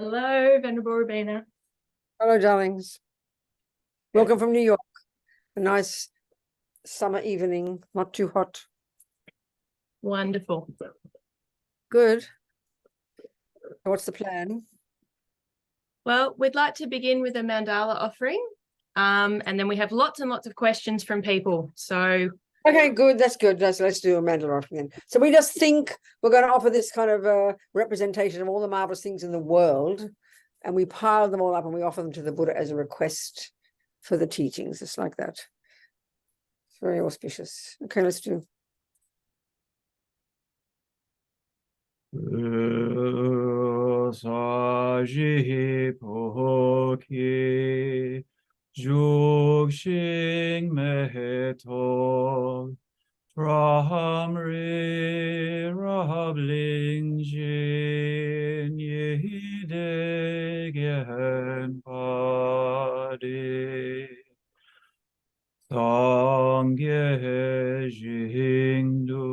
Hello, Venerable Robina. Hello, darlings. Welcome from New York. A nice summer evening, not too hot. Wonderful. Good. What's the plan? Well, we'd like to begin with a mandala offering, and then we have lots and lots of questions from people. So, okay, good. That's good. Let's do a mandala offering then. So we just think we're going to offer this kind of a representation of all the marvelous things in the world, and we pile them all up and we offer them to the Buddha as a request for the teachings, just like that. It's very auspicious. Okay, let's do. Saji poki jugshing meto Rahamri rabling jin yehide gen padi Sangye jingdu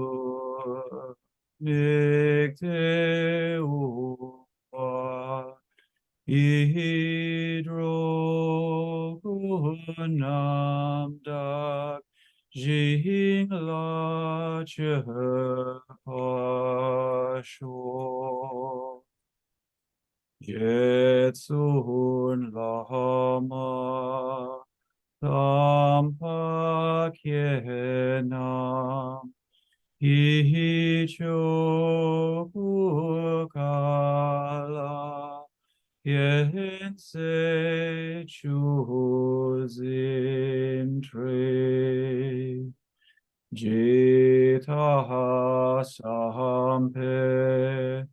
Nikte uwa ihidro kunam dak jing la che pasho jetsun lama tampa kyenam Hichokala Yense Chuzin Tre Jita Sampe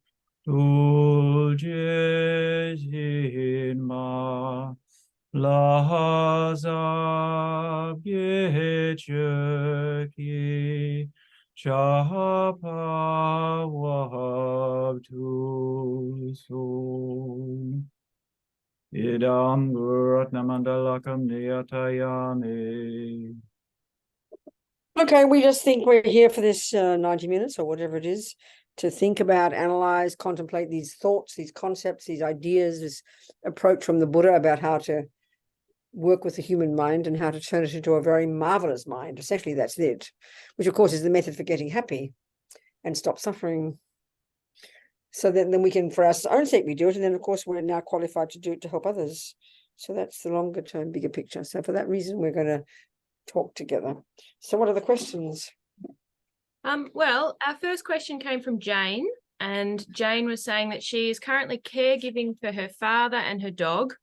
Dulje Jinma Lahazab Yecherki Chapawabtu so Idam Guratnamandalakam Niyatayami. Okay, we just think we're here for this 90 minutes or whatever it is to think about, analyze, contemplate these thoughts, these concepts, these ideas, this approach from the Buddha about how to work with the human mind and how to turn it into a very marvelous mind. Essentially, that's it, which of course is the method for getting happy and stop suffering. So then we can, for our own sake, we do it. And then, of course, we're now qualified to do it to help others. So that's the longer term, bigger picture. So for that reason, we're going to talk together. So what are the questions? Well, our first question came from Jane, and Jane was saying that she is currently caregiving for her father and her dog,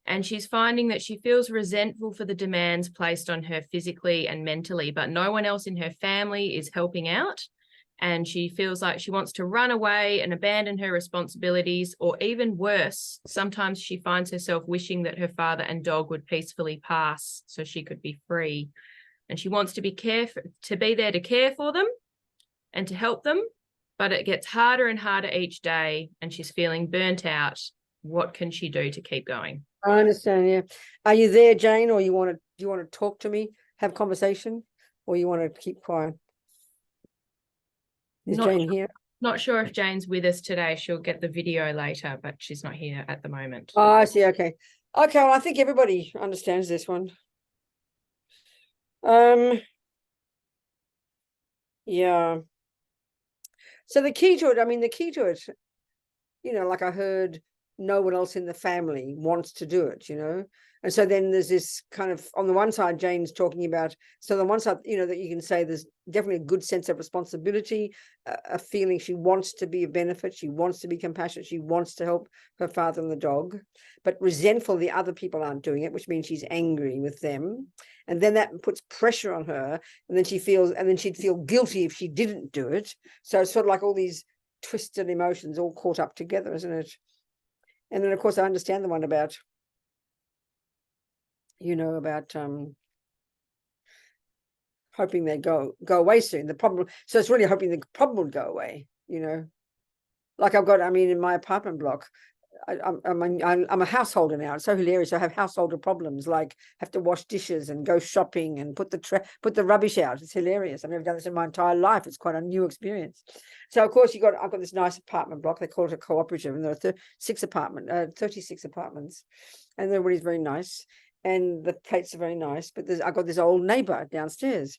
and she's finding that she feels resentful for the demands placed on her physically and mentally, but no one else in her family is helping out. And she feels like she wants to run away and abandon her responsibilities, or even worse, sometimes she finds herself wishing that her father and dog would peacefully pass so she could be free. And she wants to be there to care for them and to help them, but it gets harder and harder each day, and she's feeling burnt out. What can she do to keep going? I understand, yeah. Are you there, Jane, or do you want to talk to me, have conversation, or you want to keep quiet? Is Jane here? Not sure if Jane's with us today. She'll get the video later, but she's not here at the moment. Oh, I see. Okay. Okay, well, I think everybody understands this one. Yeah. So the key to it, like I heard, no one else in the family wants to do it, And so then there's this kind of, on the one side, Jane's talking about, so on the one side, that you can say there's definitely a good sense of responsibility, a feeling she wants to be of benefit, she wants to be compassionate, she wants to help her father and the dog, but resentful the other people aren't doing it, which means she's angry with them. And then that puts pressure on her, and then she'd feel guilty if she didn't do it. So it's sort of like all these twisted emotions all caught up together, isn't it? And then, of course, I understand the one about, hoping they go away soon. The problem, so it's really hoping the problem would go away, Like in my apartment block, I'm a householder now. It's so hilarious. I have householder problems, like have to wash dishes and go shopping and put the rubbish out. It's hilarious. I've never done this in my entire life. It's quite a new experience. So of course I've got this nice apartment block. They call it a cooperative, and there are 36 apartments, and everybody's very nice, and the plates are very nice. But I've got this old neighbor downstairs.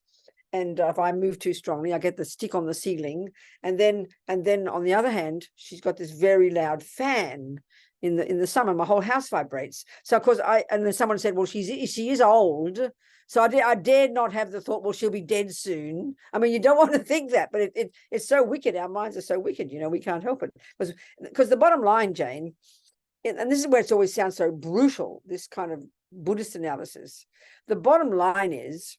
And if I move too strongly, I get the stick on the ceiling. And then on the other hand, she's got this very loud fan in the summer. My whole house vibrates. So of course and then someone said, well, she is old. So I dared not have the thought, well, she'll be dead soon. I mean, you don't want to think that, but it's so wicked. Our minds are so wicked, we can't help it. Because the bottom line, Jane, and this is where it always sounds so brutal, this kind of Buddhist analysis. The bottom line is,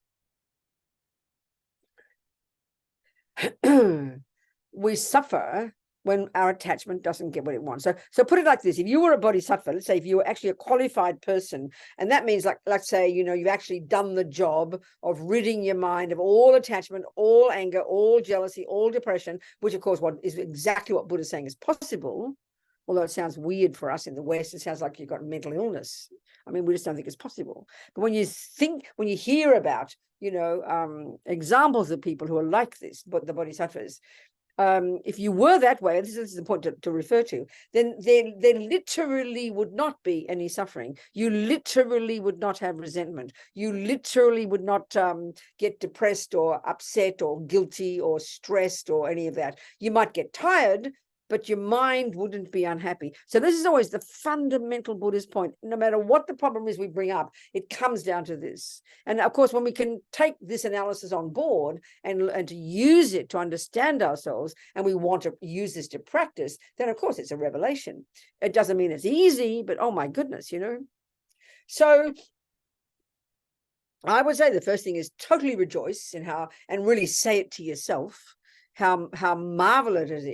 we suffer when our attachment doesn't get what it wants. So put it like this: if you were a bodhisattva, let's say if you were actually a qualified person, and that means let's say you've actually done the job of ridding your mind of all attachment, all anger, all jealousy, all depression, which of course is exactly what Buddha is saying is possible. Although it sounds weird for us in the West, it sounds like you've got mental illness. I mean, we just don't think it's possible. But when you hear about examples of people who are like this, but the bodhisattvas, if you were that way, this is the point to refer to, then there literally would not be any suffering. You literally would not have resentment. You literally would not get depressed or upset or guilty or stressed or any of that. You might get tired, but your mind wouldn't be unhappy. So this is always the fundamental Buddhist point. No matter what the problem is we bring up, it comes down to this. And of course, when we can take this analysis on board and to use it to understand ourselves, and we want to use this to practice, then of course it's a revelation. It doesn't mean it's easy, but oh my goodness, So I would say the first thing is totally rejoice in and really say it to yourself, how marvelous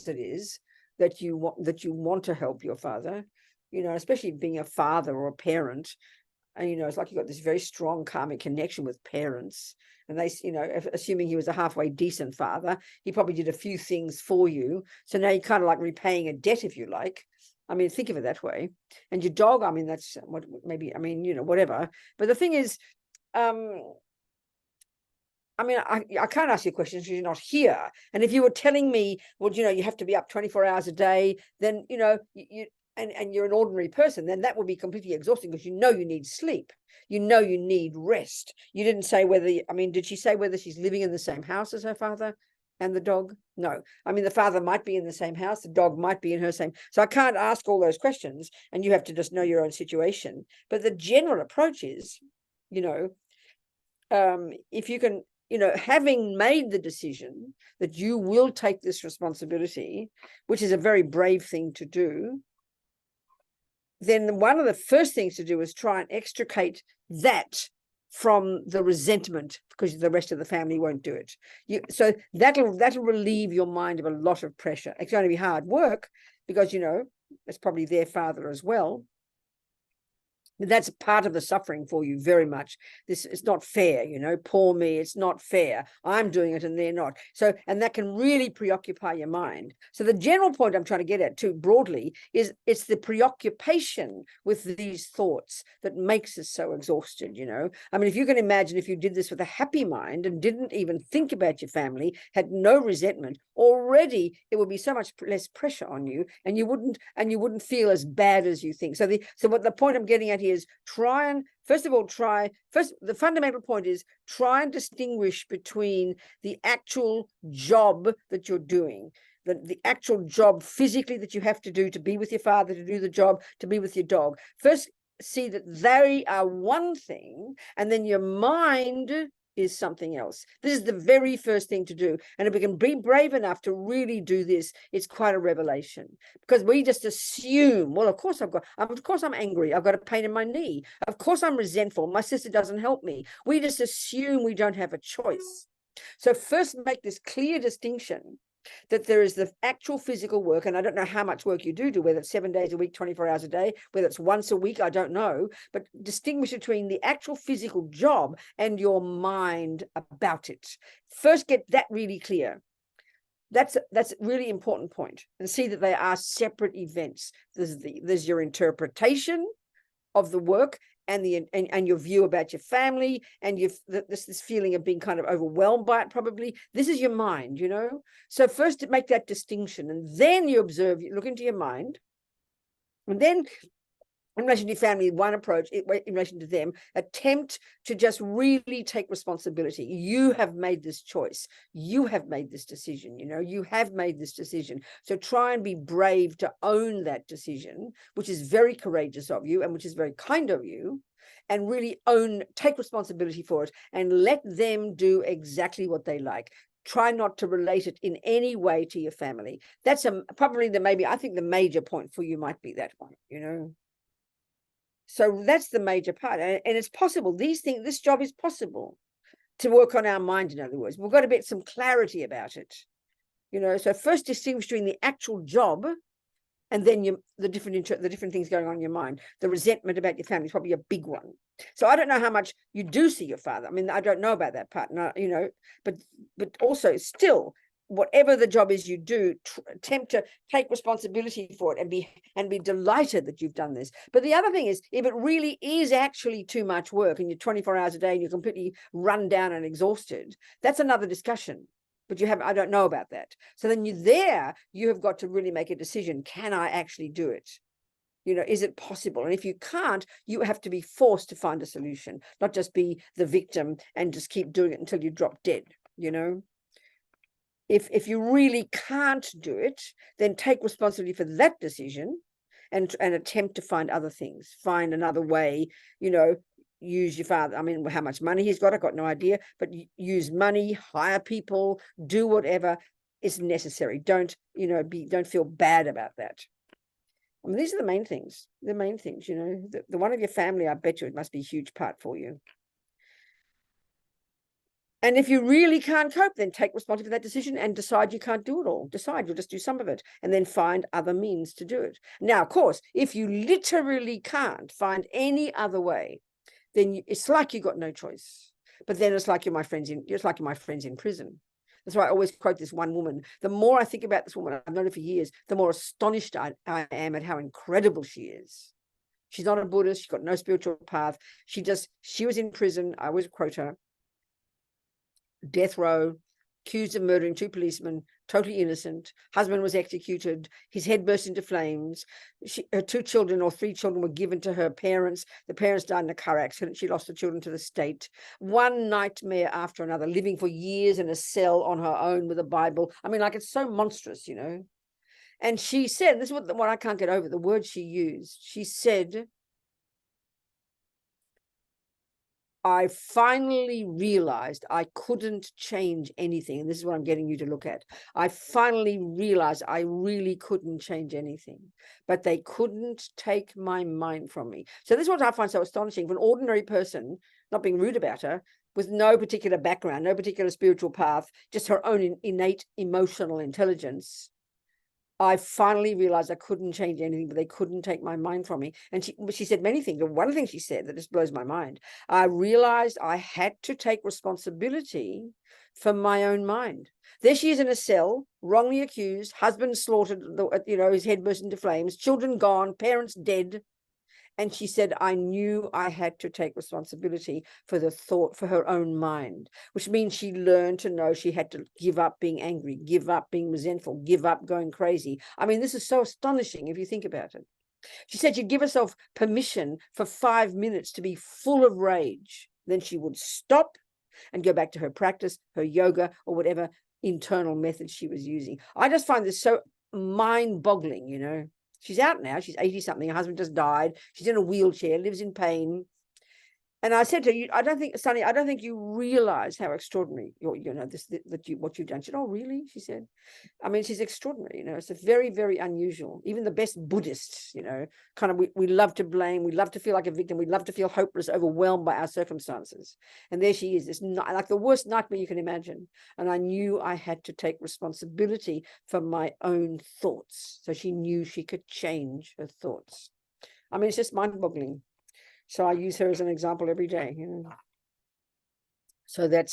it is that you want to help your father, especially being a father or a parent. And it's like you've got this very strong karmic connection with parents, and they, assuming he was a halfway decent father, he probably did a few things for you. So now you're kind of like repaying a debt, if you like. I mean, think of it that way. And your dog, I mean, that's what maybe, I mean, whatever. But the thing is, I mean, I can't ask you questions because you're not here. And if you were telling me, well, you have to be up 24 hours a day, then, and you're an ordinary person, then that would be completely exhausting because you need sleep. You need rest. You didn't say did she say whether she's living in the same house as her father and the dog? No. I mean, the father might be in the same house. The dog might be in her same. So I can't ask all those questions, and you have to just know your own situation. But the general approach is, if you can, having made the decision that you will take this responsibility, which is a very brave thing to do, then one of the first things to do is try and extricate that from the resentment, because the rest of the family won't do it. So that'll relieve your mind of a lot of pressure. It's going to be hard work because, it's probably their father as well. That's part of the suffering for you very much. It's not fair, poor me, it's not fair. I'm doing it and they're not. So, and that can really preoccupy your mind. So the general point I'm trying to get at too broadly is it's the preoccupation with these thoughts that makes us so exhausted, I mean, if you can imagine if you did this with a happy mind and didn't even think about your family, had no resentment, already it would be so much less pressure on you, and you wouldn't feel as bad as you think. So what the point I'm getting at here is the fundamental point is try and distinguish between the actual job that you're doing, the actual job physically that you have to do to be with your father, to do the job, to be with your dog. First, see that they are one thing, and then your mind is something else. This is the very first thing to do. And if we can be brave enough to really do this, it's quite a revelation, because we just assume, well, of course I'm angry. I've got a pain in my knee. Of course I'm resentful. My sister doesn't help me. We just assume we don't have a choice. So first make this clear distinction that there is the actual physical work, and I don't know how much work you do, whether it's 7 days a week, 24 hours a day, whether it's once a week, I don't know, but distinguish between the actual physical job and your mind about it. First, get that really clear. That's a really important point. And see that they are separate events. There's your interpretation of the work and your view about your family, and this feeling of being kind of overwhelmed by it. Probably this is your mind, you know. So first to make that distinction, and then you observe, you look into your mind, and then in relation to your family, one approach in relation to them, attempt to just really take responsibility. You have made this choice. You have made this decision. You know, you have made this decision. So try and be brave to own that decision, which is very courageous of you and which is very kind of you, and really take responsibility for it and let them do exactly what they like. Try not to relate it in any way to your family. That's probably I think the major point for you might be that one, you know. So that's the major part. And it's possible. This job is possible to work on our mind, in other words. We've got to get some clarity about it. You know, so first distinguish between the actual job and then the different things going on in your mind. The resentment about your family is probably a big one. So I don't know how much you do see your father. I mean, I don't know about that part, you know, but also still, whatever the job is you do, attempt to take responsibility for it and be delighted that you've done this. But the other thing is, if it really is actually too much work and you're 24 hours a day and you're completely run down and exhausted, that's another discussion. But I don't know about that. So then you have got to really make a decision. Can I actually do it? You know, is it possible? And if you can't, you have to be forced to find a solution, not just be the victim and just keep doing it until you drop dead, you know? If you really can't do it, then take responsibility for that decision and attempt to find other things, find another way, you know, use your father. I mean, how much money he's got, I've got no idea, but use money, hire people, do whatever is necessary. Don't feel bad about that. I mean, these are the main things, you know, the one of your family, I bet you it must be a huge part for you. And if you really can't cope, then take responsibility for that decision and decide you can't do it all. Decide you'll just do some of it and then find other means to do it. Now, of course, if you literally can't find any other way, then it's like you got no choice. But then it's like you're my friends in prison. That's why I always quote this one woman. The more I think about this woman, I've known her for years, the more astonished I am at how incredible she is. She's not a Buddhist. She's got no spiritual path. She was in prison. I always quote her. Death row, accused of murdering 2 policemen, totally innocent. Husband was executed. His head burst into flames. Her 2 children or 3 children were given to her parents. The parents died in a car accident. She lost the children to the state. One nightmare after another, living for years in a cell on her own with a Bible. I mean, like, it's so monstrous, you know. And she said, this is what I can't get over, the word she used. She said, I finally realized I couldn't change anything. And this is what I'm getting you to look at. I finally realized I really couldn't change anything, but they couldn't take my mind from me. So this is what I find so astonishing. For an ordinary person, not being rude about her, with no particular background, no particular spiritual path, just her own innate emotional intelligence, I finally realized I couldn't change anything, but they couldn't take my mind from me. And she said many things. But one thing she said that just blows my mind. I realized I had to take responsibility for my own mind. There she is in a cell, wrongly accused, husband slaughtered, you know, his head burst into flames, children gone, parents dead. And she said, I knew I had to take responsibility for her own mind, which means she learned to know she had to give up being angry, give up being resentful, give up going crazy. I mean, this is so astonishing if you think about it. She said she'd give herself permission for 5 minutes to be full of rage. Then she would stop and go back to her practice, her yoga, or whatever internal method she was using. I just find this so mind-boggling, you know. She's out now. She's 80-something. Her husband just died. She's in a wheelchair, lives in pain. And I said to her, I don't think you realize how extraordinary what you've done. She said, oh, really? She said, I mean, she's extraordinary. You know, it's a very, very unusual. Even the best Buddhists, you know, kind of, we love to blame. We love to feel like a victim. We love to feel hopeless, overwhelmed by our circumstances. And there she is, this like the worst nightmare you can imagine. And I knew I had to take responsibility for my own thoughts. So she knew she could change her thoughts. I mean, it's just mind-boggling. So I use her as an example every day, you know. So there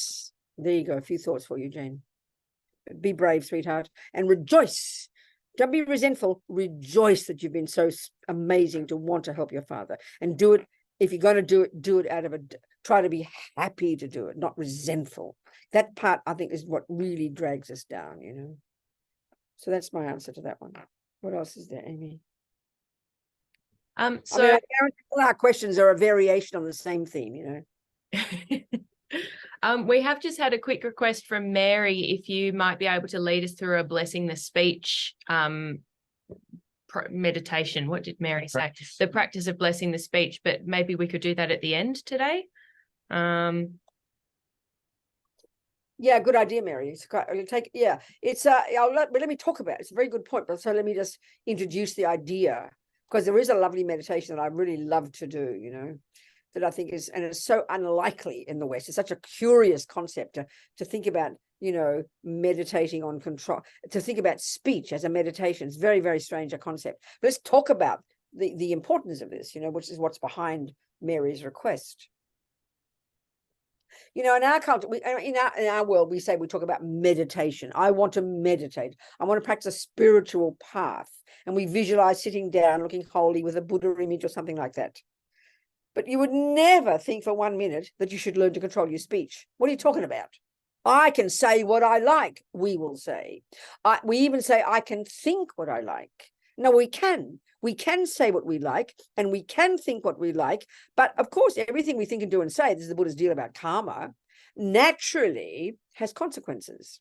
you go, a few thoughts for you, Jane. Be brave, sweetheart, and rejoice. Don't be resentful. Rejoice that you've been so amazing to want to help your father, and do it. If you're going to do it out of try to be happy to do it, not resentful. That part, I think, is what really drags us down, you know. So that's my answer to that one. What else is there, Amy? So I mean, I guarantee all our questions are a variation on the same theme, you know. we have just had a quick request from Mary, if you might be able to lead us through a blessing the speech meditation. What did Mary say? The practice of blessing the speech, but maybe we could do that at the end today. Yeah, good idea, Mary. It's let me talk about it. It's a very good point, but so let me just introduce the idea, because there is a lovely meditation that I really love to do, you know, that I think is, and it's so unlikely in the West. It's such a curious concept to think about, you know, meditating on control, to think about speech as a meditation. It's very, very strange a concept. But let's talk about the importance of this, you know, which is what's behind Mary's request. You know, in our culture, in our world, we say, we talk about meditation. I want to meditate. I want to practice a spiritual path. And we visualize sitting down, looking holy with a Buddha image or something like that. But you would never think for 1 minute that you should learn to control your speech. What are you talking about? I can say what I like, we will say. We even say, I can think what I like. No, we can. We can say what we like, and we can think what we like. But of course, everything we think and do and say, this is the Buddha's deal about karma, naturally has consequences.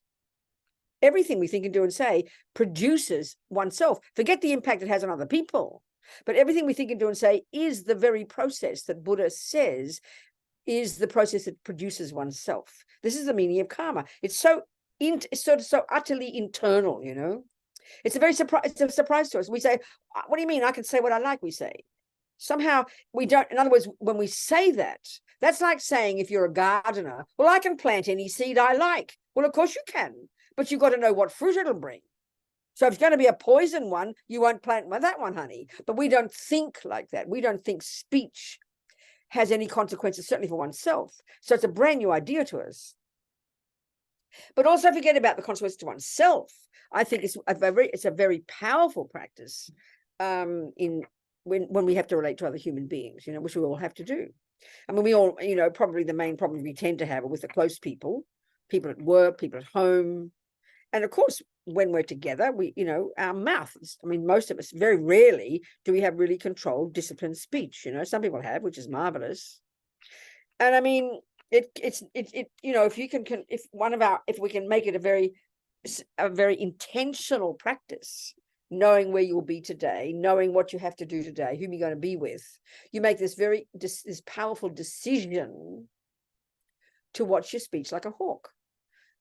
Everything we think and do and say produces oneself. Forget the impact it has on other people. But everything we think and do and say is the very process that Buddha says is the process that produces oneself. This is the meaning of karma. It's so utterly internal, you know. It's a surprise to us. We say, what do you mean? I can say what I like, we say. Somehow we don't, in other words, when we say that, that's like saying, if you're a gardener, well, I can plant any seed I like. Well, of course you can, but you've got to know what fruit it'll bring. So if it's going to be a poison one, you won't plant that one, honey. But we don't think like that. We don't think speech has any consequences, certainly for oneself. So it's a brand new idea to us. But also forget about the consequences to oneself. I think it's a very powerful practice when we have to relate to other human beings, you know, which we all have to do. I mean, we all, you know, probably the main problem we tend to have are with the close people at work, people at home. And of course, when we're together, we, you know, our mouths, I mean, most of us, very rarely do we have really controlled, disciplined speech. You know, some people have, which is marvelous. And I mean, it's you know, if we can make it a very intentional practice, knowing where you'll be today, knowing what you have to do today, whom you're going to be with, you make this powerful decision to watch your speech like a hawk.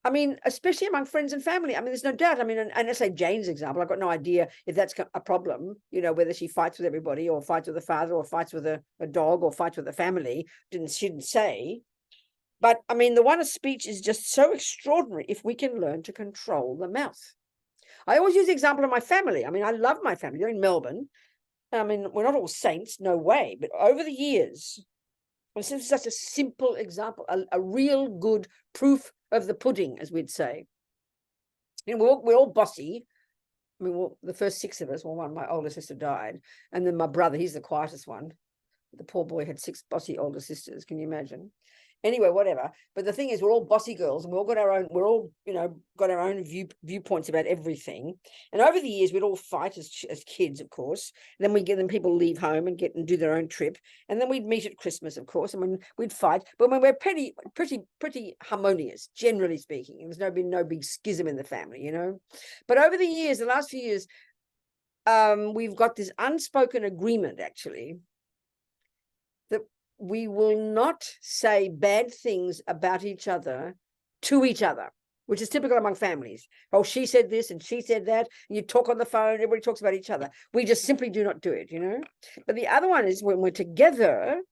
I mean, especially among friends and family. I mean, there's no doubt. I mean, and let's say Jane's example, I've got no idea if that's a problem, you know, whether she fights with everybody or fights with a father or fights with a dog or fights with a family. She didn't say. But I mean, the one of speech is just so extraordinary if we can learn to control the mouth. I always use the example of my family. I mean, I love my family. They're in Melbourne. I mean, we're not all saints, no way. But over the years, this is such a simple example, a real good proof of the pudding, as we'd say. You know, we're all bossy. I mean, the first 6 of us, well, my older sister died. And then my brother, he's the quietest one. The poor boy had 6 bossy older sisters. Can you imagine? Anyway, whatever. But the thing is, we're all bossy girls, and we're all, you know, got our own viewpoints about everything. And over the years, we'd all fight as kids, of course. And then people leave home and do their own trip. And then we'd meet at Christmas, of course. I mean, we'd fight. But when we're pretty harmonious, generally speaking, and there's been no big schism in the family, you know. But over the years, the last few years, we've got this unspoken agreement, actually, that we will not say bad things about each other to each other, which is typical among families. Oh, she said this and she said that. And you talk on the phone, everybody talks about each other. We just simply do not do it, you know. But the other one is when we're together,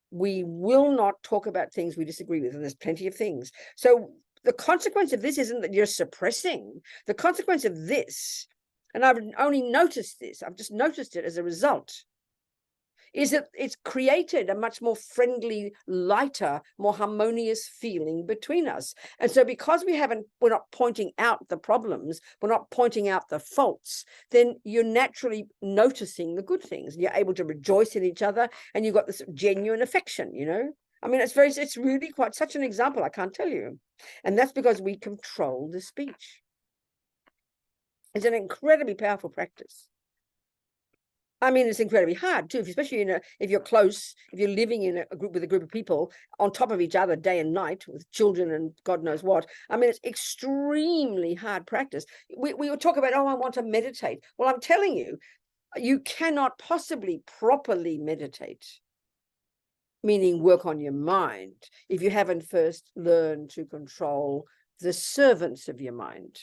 we will not talk about things we disagree with. And there's plenty of things. So the consequence of this isn't that you're suppressing. The consequence of this, and I've only noticed this, I've just noticed it as a result, is that it's created a much more friendly, lighter, more harmonious feeling between us. And so because we're not pointing out the problems, we're not pointing out the faults, then you're naturally noticing the good things. You're able to rejoice in each other, and you've got this genuine affection, you know. I mean, it's really quite such an example, I can't tell you. And that's because we control the speech. It's an incredibly powerful practice. I mean, it's incredibly hard too, especially if you're close, if you're living in a group with a group of people on top of each other day and night with children and God knows what. I mean, it's extremely hard practice. We will talk about, oh, I want to meditate. Well, I'm telling you, you cannot possibly properly meditate, meaning work on your mind, if you haven't first learned to control the servants of your mind,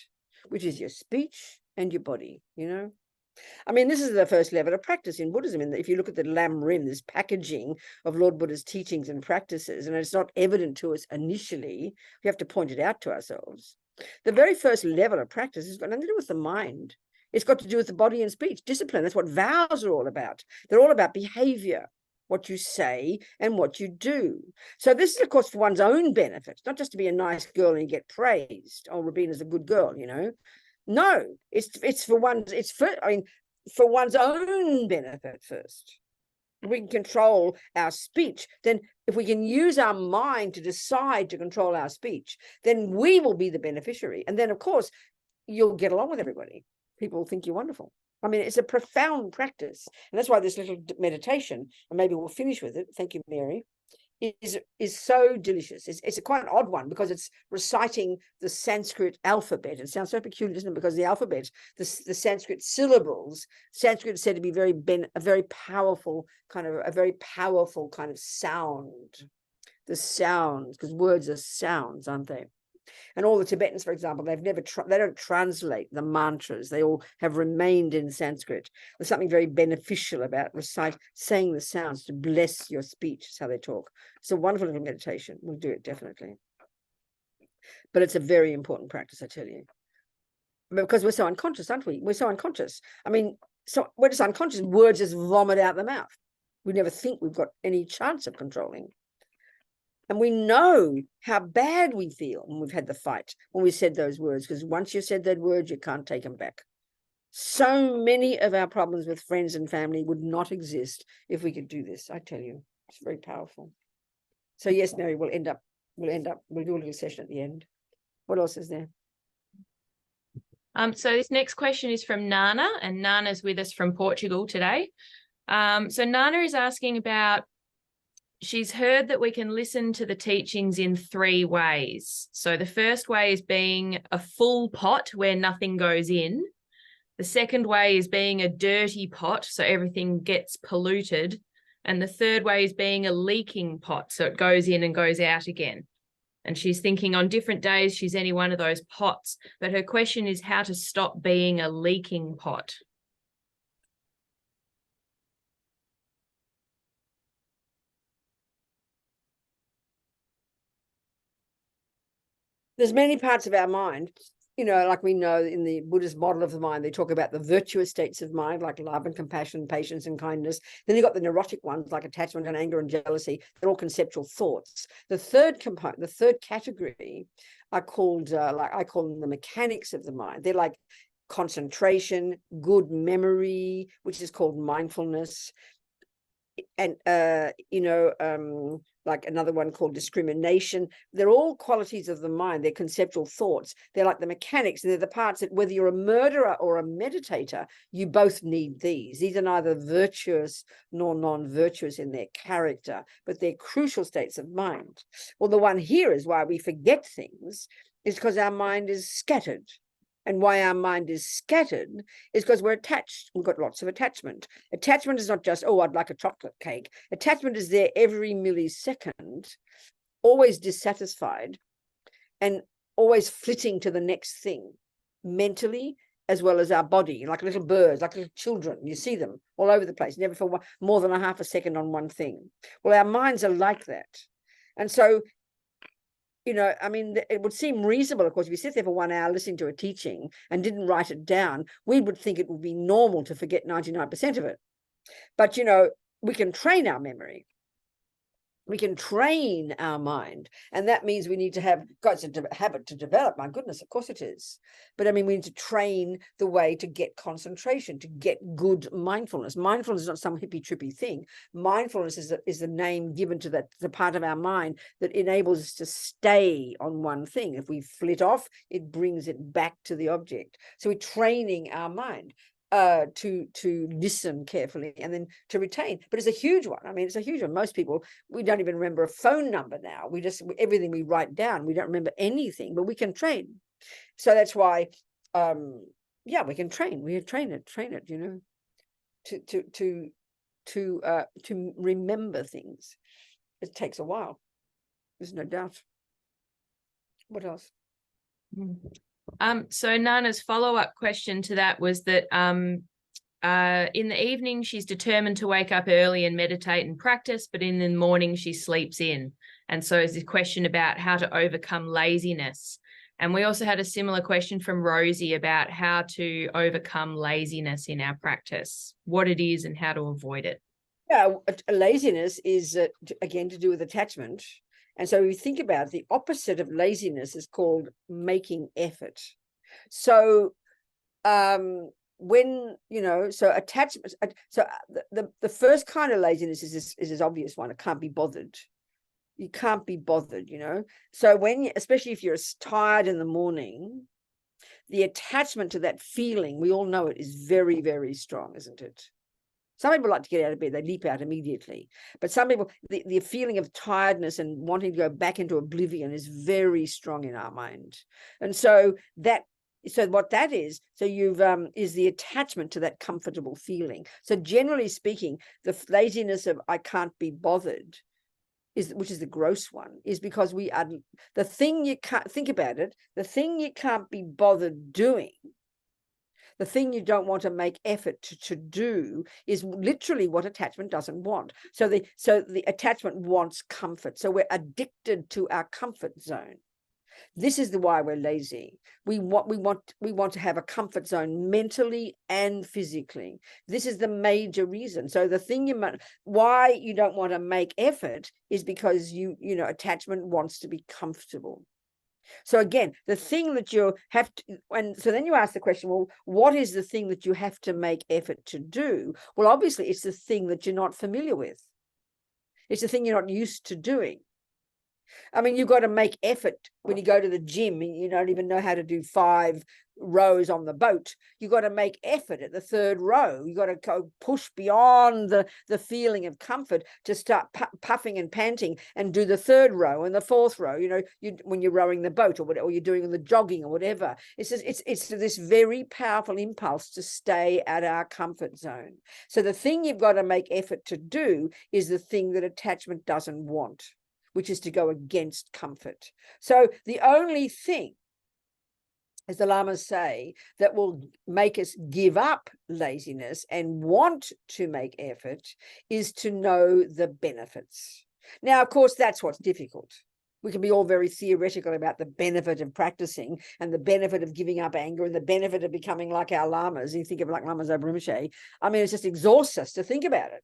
which is your speech and your body, you know. I mean, this is the first level of practice in Buddhism. And if you look at the Lam Rim, this packaging of Lord Buddha's teachings and practices, and it's not evident to us initially, we have to point it out to ourselves. The very first level of practice has got nothing to do with the mind. It's got to do with the body and speech, discipline. That's what vows are all about. They're all about behavior, what you say and what you do. So this is, of course, for one's own benefit, not just to be a nice girl and you get praised. Oh, Robina's a good girl, you know. No, it's for one's own benefit first. If we can control our speech, then if we can use our mind to decide to control our speech, then we will be the beneficiary. And then, of course, you'll get along with everybody. People will think you're wonderful. I mean, it's a profound practice. And that's why this little meditation, and maybe we'll finish with it, thank you, Mary, is so delicious. It's a quite an odd one because it's reciting the Sanskrit alphabet. It sounds so peculiar, doesn't it? Because the alphabet, the Sanskrit syllables, Sanskrit is said to be a very powerful kind of sound. The sounds, because words are sounds, aren't they? And all the Tibetans, for example, they don't translate the mantras. They all have remained in Sanskrit. There's something very beneficial about saying the sounds to bless your speech. Is how they talk. It's a wonderful little meditation. We'll do it definitely. But it's a very important practice, I tell you. Because we're so unconscious, aren't we? We're so unconscious. I mean, so we're just unconscious. Words just vomit out the mouth. We never think we've got any chance of controlling. And we know how bad we feel when we've had the fight, when we said those words, because once you said that word, you can't take them back. So many of our problems with friends and family would not exist if we could do this. I tell you, it's very powerful. So yes, Mary, we'll do a little session at the end. What else is there? So this next question is from Nana, and Nana's with us from Portugal today. So Nana is asking about, she's heard that we can listen to the teachings in 3 ways. So the first way is being a full pot where nothing goes in. The second way is being a dirty pot, so everything gets polluted. And the third way is being a leaking pot, so it goes in and goes out again. And she's thinking on different days she's any one of those pots, but her question is how to stop being a leaking pot. There's many parts of our mind, you know, like we know in the Buddhist model of the mind, they talk about the virtuous states of mind, like love and compassion, patience and kindness. Then you've got the neurotic ones, like attachment and anger and jealousy. They're all conceptual thoughts. The third component, the third category are called, I call them the mechanics of the mind. They're like concentration, good memory, which is called mindfulness. And, like another one called discrimination. They're all qualities of the mind. They're conceptual thoughts. They're like the mechanics. They're the parts that whether you're a murderer or a meditator, you both need these. These are neither virtuous nor non-virtuous in their character, but they're crucial states of mind. Well, the one here is why we forget things is because our mind is scattered. And why our mind is scattered is because we're attached. We've got lots of attachment. Attachment is not just, oh, I'd like a chocolate cake. Attachment is there every millisecond, always dissatisfied and always flitting to the next thing, mentally as well as our body, like little birds, like little children. You see them all over the place, never for more than a half a second on one thing. Well, our minds are like that. And so, you know, I mean, it would seem reasonable, of course, if you sit there for 1 hour listening to a teaching and didn't write it down, we would think it would be normal to forget 99% of it. But, you know, we can train our memory. We can train our mind, and that means we need to have, God, it's a habit to develop. My goodness, of course it is. But I mean, we need to train the way to get concentration, to get good mindfulness. Mindfulness is not some hippie trippy thing. Mindfulness is the name given to the part of our mind that enables us to stay on one thing. If we flit off, it brings it back to the object. So we're training our mind to listen carefully and then to retain. But it's a huge one. I mean, it's a huge one. Most people, we don't even remember a phone number now. We just, everything we write down, we don't remember anything, but we can train. So that's why, yeah, we can train. We train it, you know, to remember things. It takes a while. There's no doubt. What else? So Nana's follow-up question to that was that in the evening, she's determined to wake up early and meditate and practice, but in the morning she sleeps in. And so it's a question about how to overcome laziness. And we also had a similar question from Rosie about how to overcome laziness in our practice, what it is and how to avoid it. Yeah, laziness is, again, to do with attachment. And so we think about the opposite of laziness is called making effort. So when, you know, so attachment, so the first kind of laziness is this obvious one. It can't be bothered. You can't be bothered, you know. So when, especially if you're tired in the morning, the attachment to that feeling, we all know it, is very, very strong, isn't it? Some people like to get out of bed, they leap out immediately. But some people, the feeling of tiredness and wanting to go back into oblivion is very strong in our mind. And so what that is, so is the attachment to that comfortable feeling. So generally speaking, the laziness of I can't be bothered, which is the gross one, is because we are the thing you can't think about it, the thing you can't be bothered doing, the thing you don't want to make effort to do is literally what attachment doesn't want. So the attachment wants comfort. So we're addicted to our comfort zone. This is why we're lazy. We want to have a comfort zone mentally and physically. This is the major reason. So the thing why you don't want to make effort is because you know attachment wants to be comfortable. So again, the thing that you have to, and so then you ask the question, well, what is the thing that you have to make effort to do? Well, obviously it's the thing that you're not familiar with. It's the thing you're not used to doing. I mean, you've got to make effort when you go to the gym and you don't even know how to do 5 rows on the boat. You've got to make effort at the 3rd row. You've got to go push beyond the feeling of comfort to start puffing and panting and do the 3rd row and the 4th row, you know, when you're rowing the boat or you're doing the jogging or whatever. It's this very powerful impulse to stay at our comfort zone. So the thing you've got to make effort to do is the thing that attachment doesn't want, which is to go against comfort. So the only thing, as the Lamas say, that will make us give up laziness and want to make effort is to know the benefits. Now, of course, that's what's difficult. We can be all very theoretical about the benefit of practicing and the benefit of giving up anger and the benefit of becoming like our Lamas. You think of like Lama Zopa Rinpoche. I mean, it just exhausts us to think about it.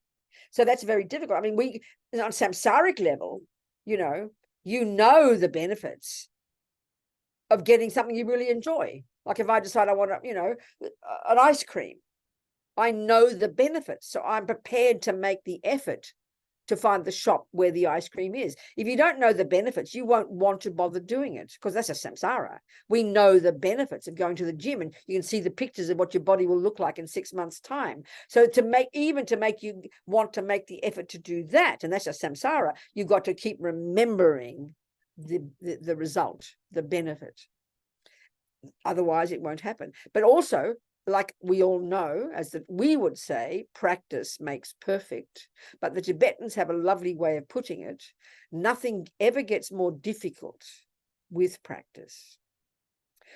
So that's very difficult. I mean, on samsaric level, you know the benefits of getting something you really enjoy. Like if I decide I want to, an ice cream, I know the benefits. So I'm prepared to make the effort to find the shop where the ice cream is. If you don't know the benefits, you won't want to bother doing it because that's a samsara. We know the benefits of going to the gym and you can see the pictures of what your body will look like in 6 months' time. So to make you want to make the effort to do that, and that's a samsara, you've got to keep remembering the result, the benefit. Otherwise, it won't happen. But also, like we all know, as that we would say, practice makes perfect. But the Tibetans have a lovely way of putting it. Nothing ever gets more difficult with practice.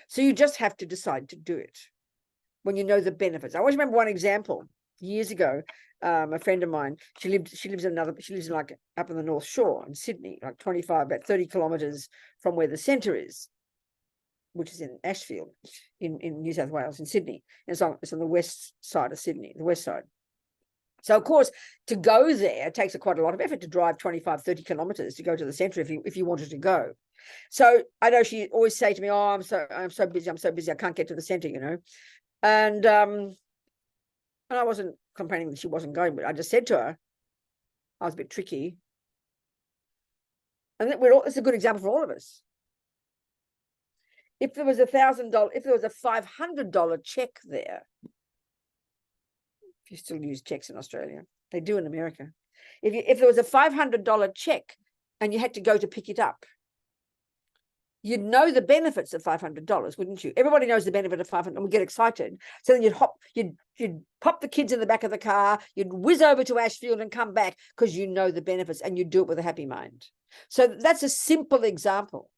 So you just have to decide to do it when you know the benefits. I always remember one example years ago. A friend of mine, she lives in like up in the North Shore in Sydney, like about 30 kilometers from where the centre is, which is in Ashfield in New South Wales, in Sydney. And it's on the west side of Sydney, the west side. So, of course, to go there takes quite a lot of effort to drive 25, 30 kilometers to go to the center if you wanted to go. So I know she always say to me, oh, I'm so busy, I can't get to the center, you know. And I wasn't complaining that she wasn't going, but I just said to her, I was a bit tricky. And it's a good example for all of us. If there was $1,000, if there was a $500 check there, if you still use checks in Australia, they do in America. If there was a $500 check and you had to go to pick it up, you'd know the benefits of $500, wouldn't you? Everybody knows the benefit of $500 and would get excited. So then you'd pop the kids in the back of the car, you'd whiz over to Ashfield and come back because you know the benefits and you do it with a happy mind. So that's a simple example.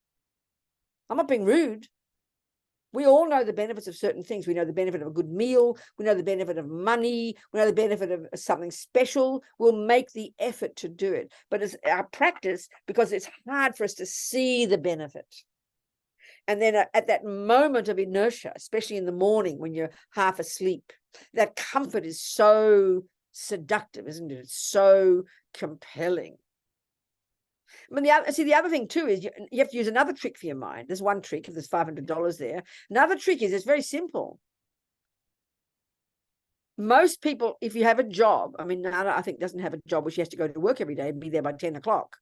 I'm not being rude. We all know the benefits of certain things. We know the benefit of a good meal. We know the benefit of money. We know the benefit of something special. We'll make the effort to do it. But it's our practice, because it's hard for us to see the benefit. And then at that moment of inertia, especially in the morning when you're half asleep, that comfort is so seductive, isn't it? It's so compelling. I mean, the other thing too is you have to use another trick for your mind. There's one trick, if there's $500 there. Another trick is it's very simple. Most people, if you have a job, I mean, Nana, I think, doesn't have a job where she has to go to work every day and be there by 10 o'clock.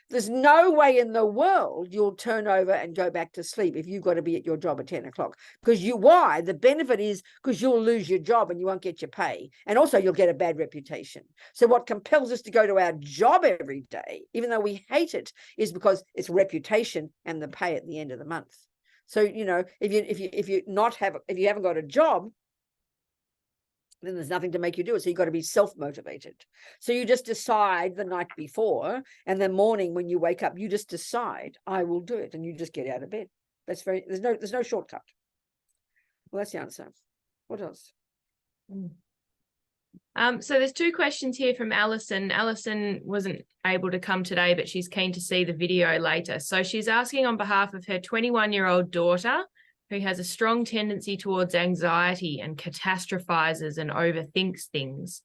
There's no way in the world you'll turn over and go back to sleep if you've got to be at your job at 10 o'clock. Because why? The benefit is because you'll lose your job and you won't get your pay. And also you'll get a bad reputation. So what compels us to go to our job every day, even though we hate it, is because it's reputation and the pay at the end of the month. So, you know, if you haven't got a job, then there's nothing to make you do it. So you've got to be self-motivated. So you just decide the night before, and the morning when you wake up, you just decide, I will do it, and you just get out of bed. There's no shortcut. Well, that's the answer. What else? So there's two questions here from Alison. Alison wasn't able to come today, but she's keen to see the video later. So she's asking on behalf of her 21-year-old daughter, who has a strong tendency towards anxiety and catastrophizes and overthinks things.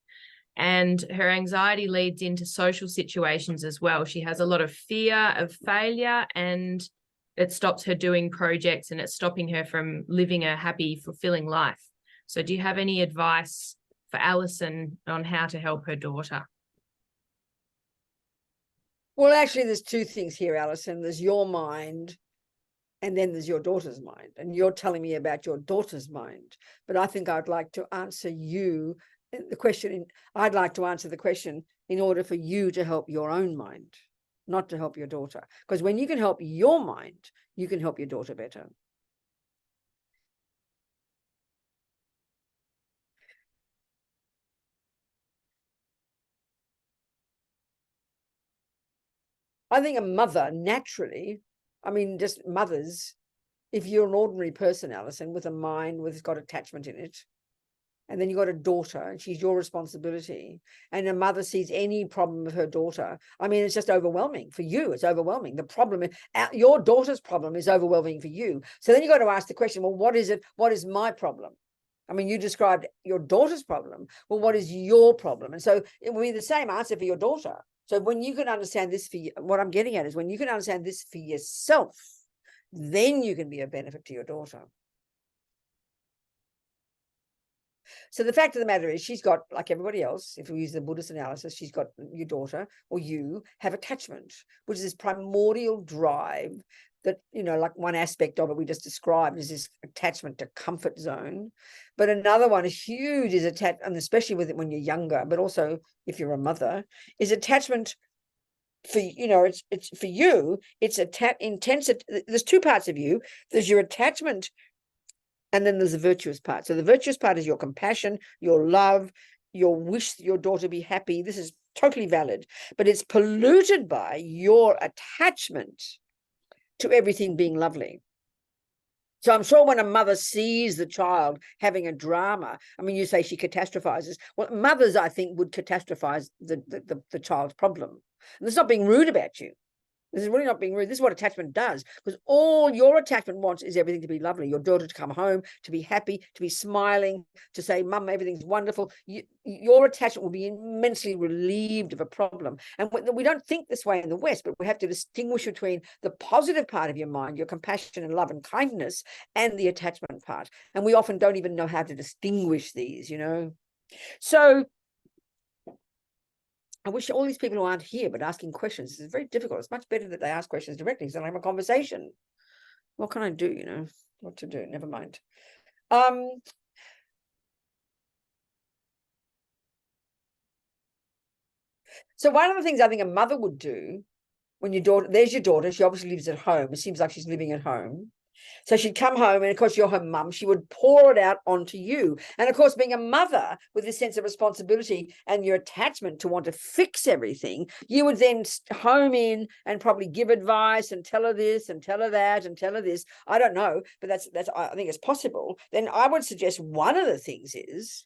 And her anxiety leads into social situations as well. She has a lot of fear of failure, and it stops her doing projects, and it's stopping her from living a happy, fulfilling life. So do you have any advice for Alison on how to help her daughter? Well, actually, there's two things here, Alison. There's your mind, and then there's your daughter's mind. And you're telling me about your daughter's mind. But I think I'd like to answer you the question. I'd like to answer the question in order for you to help your own mind, not to help your daughter. Because when you can help your mind, you can help your daughter better. I think a mother naturally, I mean, just mothers, if you're an ordinary person, Alison, with a mind with got attachment in it, and then you've got a daughter and she's your responsibility, and a mother sees any problem with her daughter, I mean, it's just overwhelming for you. It's overwhelming. The problem, your daughter's problem is overwhelming for you. So then you've got to ask the question, well, what is it? What is my problem? I mean, you described your daughter's problem. Well, what is your problem? And so it will be the same answer for your daughter. So when you can understand this for you, what I'm getting at is when you can understand this for yourself, then you can be a benefit to your daughter. So the fact of the matter is she's got, like everybody else, if we use the Buddhist analysis, she's got, your daughter or you have attachment, which is this primordial drive that, you know, like one aspect of it we just described is this attachment to comfort zone. But another one is huge, is attachment, and especially with it when you're younger, but also if you're a mother, is attachment for, you know, it's for you, it's intense. There's two parts of you. There's your attachment, and then there's the virtuous part. So the virtuous part is your compassion, your love, your wish that your daughter be happy. This is totally valid, but it's polluted by your attachment to everything being lovely. So I'm sure when a mother sees the child having a drama, I mean, you say she catastrophizes. Well, mothers, I think, would catastrophize the child's problem. And that's not being rude about you. This is really not being rude. This is what attachment does, because all your attachment wants is everything to be lovely. Your daughter to come home, to be happy, to be smiling, to say, Mum, everything's wonderful. Your attachment will be immensely relieved of a problem. And we don't think this way in the West, but we have to distinguish between the positive part of your mind, your compassion and love and kindness, and the attachment part. And we often don't even know how to distinguish these, you know. So I wish all these people who aren't here but asking questions, it's very difficult. It's much better that they ask questions directly so I have a conversation. What can I do, you know? What to do? Never mind. So one of the things I think a mother would do when there's your daughter, she obviously lives at home. It seems like she's living at home. So she'd come home, and of course, you're her mum. She would pour it out onto you. And of course, being a mother with this sense of responsibility and your attachment to want to fix everything, you would then home in and probably give advice and tell her this and tell her that and tell her this. I don't know, but that's I think it's possible. Then I would suggest one of the things is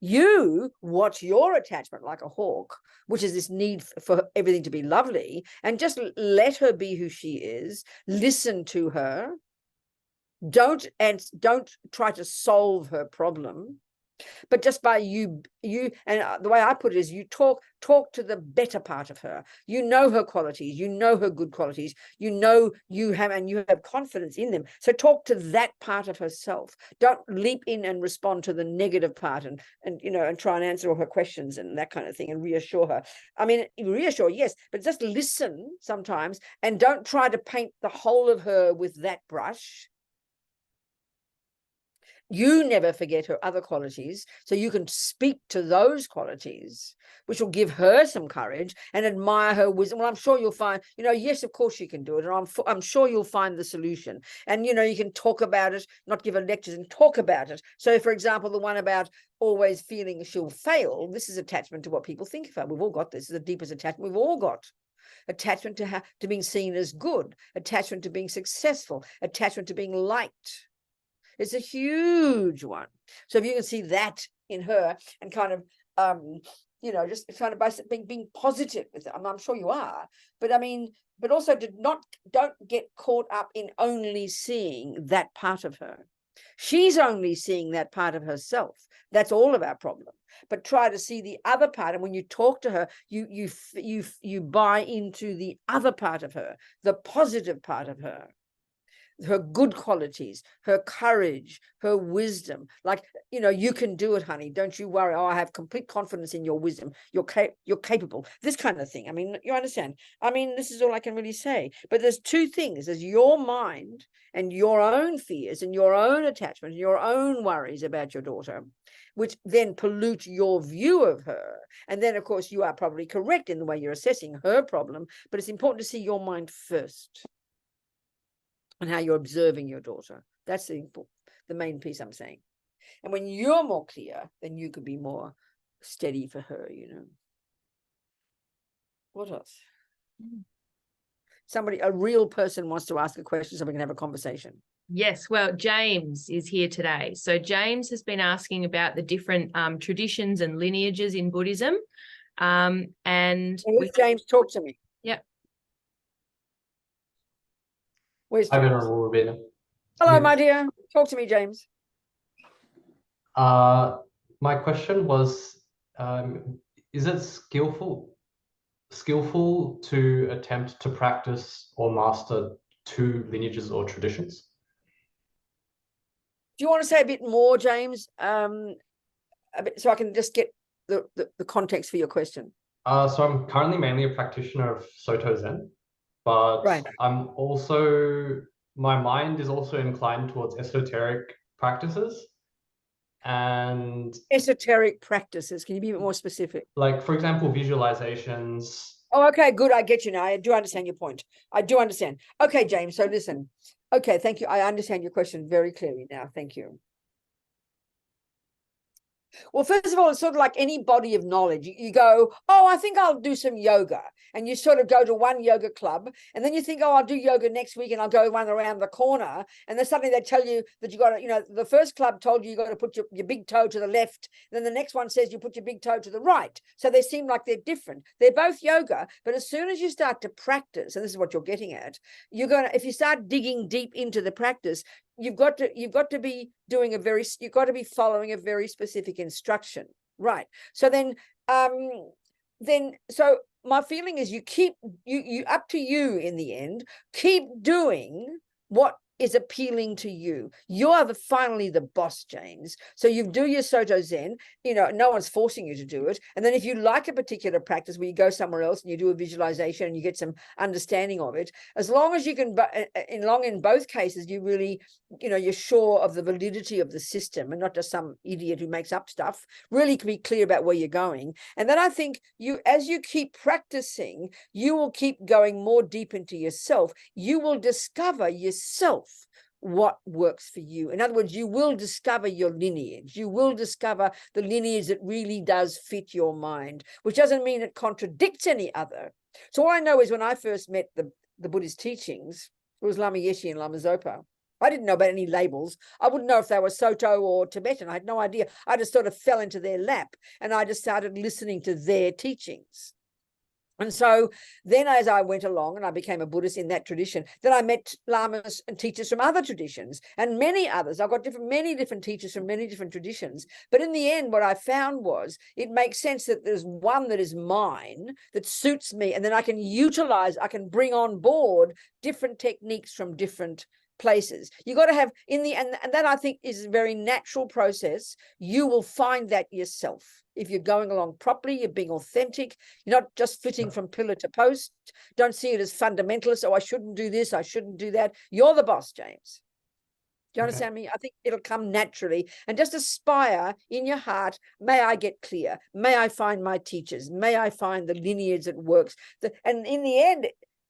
you watch your attachment like a hawk, which is this need for everything to be lovely, and just let her be who she is. Listen to her. Don't try to solve her problem, but just by you and the way I put it is you talk to the better part of her. You know her qualities, you know her good qualities, you know you have confidence in them. So talk to that part of herself. Don't leap in and respond to the negative part and you know, and try and answer all her questions and that kind of thing and reassure her. I mean, reassure, yes, but just listen sometimes, and don't try to paint the whole of her with that brush. You never forget her other qualities, so you can speak to those qualities, which will give her some courage, and admire her wisdom. Well, I'm sure you'll find, you know, yes, of course you can do it, and I'm sure you'll find the solution. And, you know, you can talk about it, not give her lectures, and talk about it. So, for example, the one about always feeling she'll fail, this is attachment to what people think of her. We've all got this. This is the deepest attachment we've all got. Attachment to being seen as good, attachment to being successful, attachment to being liked. It's a huge one. So if you can see that in her and kind of, you know, just kind of by being positive with it, I'm sure you are. But I mean, but also don't get caught up in only seeing that part of her. She's only seeing that part of herself. That's all of our problem. But try to see the other part. And when you talk to her, you buy into the other part of her, the positive part of her. Her good qualities, her courage, her wisdom. Like, you know, you can do it, honey. Don't you worry. Oh, I have complete confidence in your wisdom. You're capable. This kind of thing. I mean, you understand? I mean, this is all I can really say. But there's two things. There's your mind and your own fears and your own attachment and your own worries about your daughter, which then pollute your view of her. And then, of course, you are probably correct in the way you're assessing her problem. But it's important to see your mind first, and how you're observing your daughter. That's the main piece I'm saying. And when you're more clear, then you could be more steady for her, you know. What else? Somebody, a real person wants to ask a question so we can have a conversation. Yes, well, James is here today. So James has been asking about the different traditions and lineages in Buddhism. And James, talk to me. Yep. Where's Hi, James? Venerable Robina. Hello, my dear. Talk to me, James. My question was, is it skillful to attempt to practice or master two lineages or traditions? Do you want to say a bit more, James? A bit, so I can just get the context for your question. So I'm currently mainly a practitioner of Soto Zen, but Right. I'm also, my mind is also inclined towards esoteric practices. And esoteric practices. Can you be a bit more specific? Like, for example, visualizations. Oh, okay, good. I get you now. I do understand your point. I do understand. Okay, James. So listen. Okay, thank you. I understand your question very clearly now. Thank you. Well, first of all, it's sort of like any body of knowledge. You go, oh, I think I'll do some yoga. And you sort of go to one yoga club, and then you think, oh, I'll do yoga next week, and I'll go one around the corner. And then suddenly they tell you that you got to, you know, the first club told you got to put your big toe to the left. Then the next one says you put your big toe to the right. So they seem like they're different. They're both yoga, but as soon as you start to practice, and this is what you're getting at, you're going to, if you start digging deep into the practice, you've got to be doing you've got to be following a very specific instruction, right? So so my feeling is you up to you in the end, keep doing what is appealing to you. You're finally the boss, James. So you do your Soto Zen, you know, no one's forcing you to do it. And then if you like a particular practice where you go somewhere else and you do a visualization and you get some understanding of it, as long as you can, in both cases, you really, you know, you're sure of the validity of the system and not just some idiot who makes up stuff, really can be clear about where you're going. And then I think as you keep practicing, you will keep going more deep into yourself. You will discover yourself, what works for you. In other words, you will discover your lineage. You will discover the lineage that really does fit your mind, which doesn't mean it contradicts any other. So all I know is when I first met the Buddhist teachings, it was Lama Yeshe and Lama Zopa. I didn't know about any labels. I wouldn't know if they were Soto or Tibetan. I had no idea. I just sort of fell into their lap and I just started listening to their teachings. And so then as I went along and I became a Buddhist in that tradition, then I met lamas and teachers from other traditions and many others. I've got many different teachers from many different traditions. But in the end, what I found was it makes sense that there's one that is mine, that suits me, and then I can utilize, I can bring on board different techniques from different places. You got to have in the and that I think is a very natural process. You will find that yourself. If you're going along properly, you're being authentic, you're not just flitting from pillar to post. Don't see it as fundamentalist. Oh, I shouldn't do this, I shouldn't do that. You're the boss, James. Do you understand me? I think it'll come naturally. And just aspire in your heart, may I get clear? May I find my teachers? May I find the lineage that works? And in the end,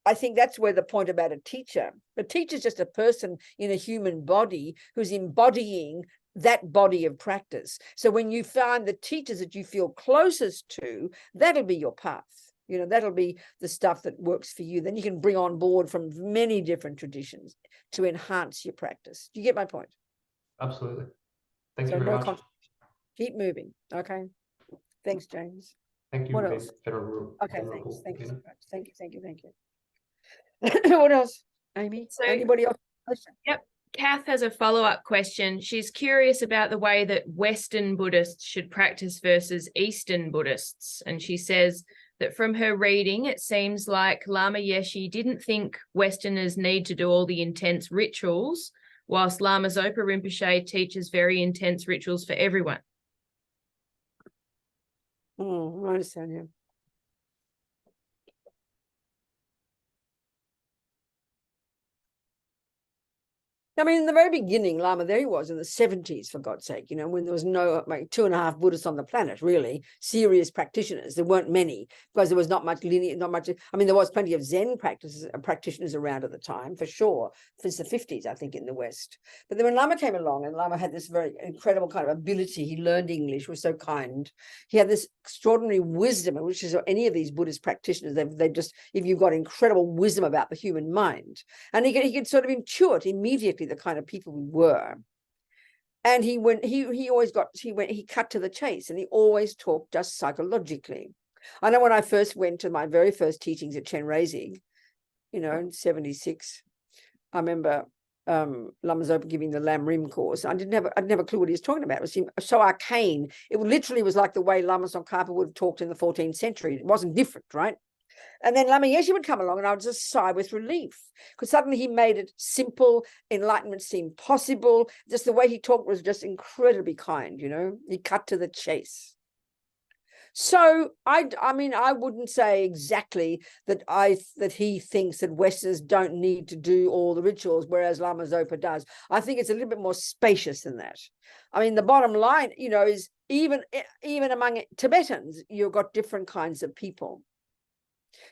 I think that's where the point about a teacher is just a person in a human body who's embodying that body of practice. So when you find the teachers that you feel closest to, that'll be your path. You know, that'll be the stuff that works for you. Then you can bring on board from many different traditions to enhance your practice. Do you get my point? Absolutely. Thank you very much. Keep moving. Okay. Thanks, James. Thank you. What else? Venerable. Okay, thanks. Thank you so much. Thank you. What else, Amy? So, anybody else? Yep. Kath has a follow-up question. She's curious about the way that Western Buddhists should practice versus Eastern Buddhists. And she says that from her reading, it seems like Lama Yeshe didn't think Westerners need to do all the intense rituals, whilst Lama Zopa Rinpoche teaches very intense rituals for everyone. I understand, yeah. I mean, in the very beginning, Lama, there he was in the 70s, for God's sake, you know, when there was no, like 2.5 Buddhists on the planet, really, serious practitioners. There weren't many because there was not much lineage, not much. I mean, there was plenty of Zen practitioners around at the time, for sure, since the 50s, I think, in the West. But then when Lama came along, and Lama had this very incredible kind of ability, he learned English, was so kind. He had this extraordinary wisdom, which is any of these Buddhist practitioners, they just, if you've got incredible wisdom about the human mind, and he could sort of intuit immediately the kind of people we were. And he cut to the chase, and he always talked just psychologically. I know when I first went to my very first teachings at Chenrezig, you know, in 76, I remember Lama Zopa giving the Lam Rim course. I'd never a clue what he was talking about. It was so arcane. It literally was like the way Lama Tsongkhapa would have talked in the 14th century. It wasn't different, right? And then Lama Yeshe would come along and I would just sigh with relief because suddenly he made it simple. Enlightenment seemed possible. Just the way he talked was just incredibly kind, you know. He cut to the chase. So I mean, I wouldn't say exactly that he thinks that Westerners don't need to do all the rituals, whereas Lama Zopa does. I think it's a little bit more spacious than that. I mean, the bottom line, you know, is even among Tibetans, you've got different kinds of people.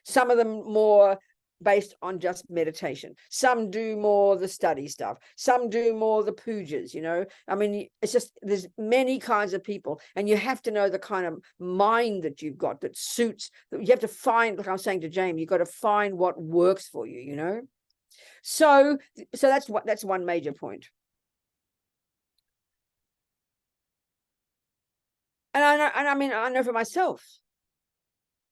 Some of them more based on just meditation. Some do more the study stuff. Some do more the pujas, you know. I mean, it's just, there's many kinds of people, and you have to know the kind of mind that you've got that suits. You have to find, like I was saying to James, you've got to find what works for you, you know. So that's one major point. And I know for myself,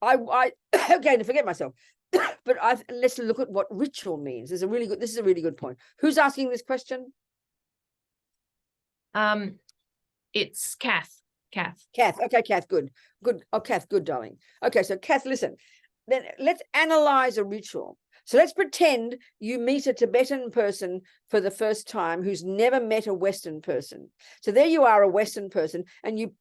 I again, to forget myself, but let's look at what ritual means. This is a really good point. Who's asking this question? It's Kath. Kath. Okay, Kath, good. Oh, Kath, good, darling. Okay, so Kath, listen. Then let's analyze a ritual. So let's pretend you meet a Tibetan person for the first time who's never met a Western person. So there you are, a Western person, and you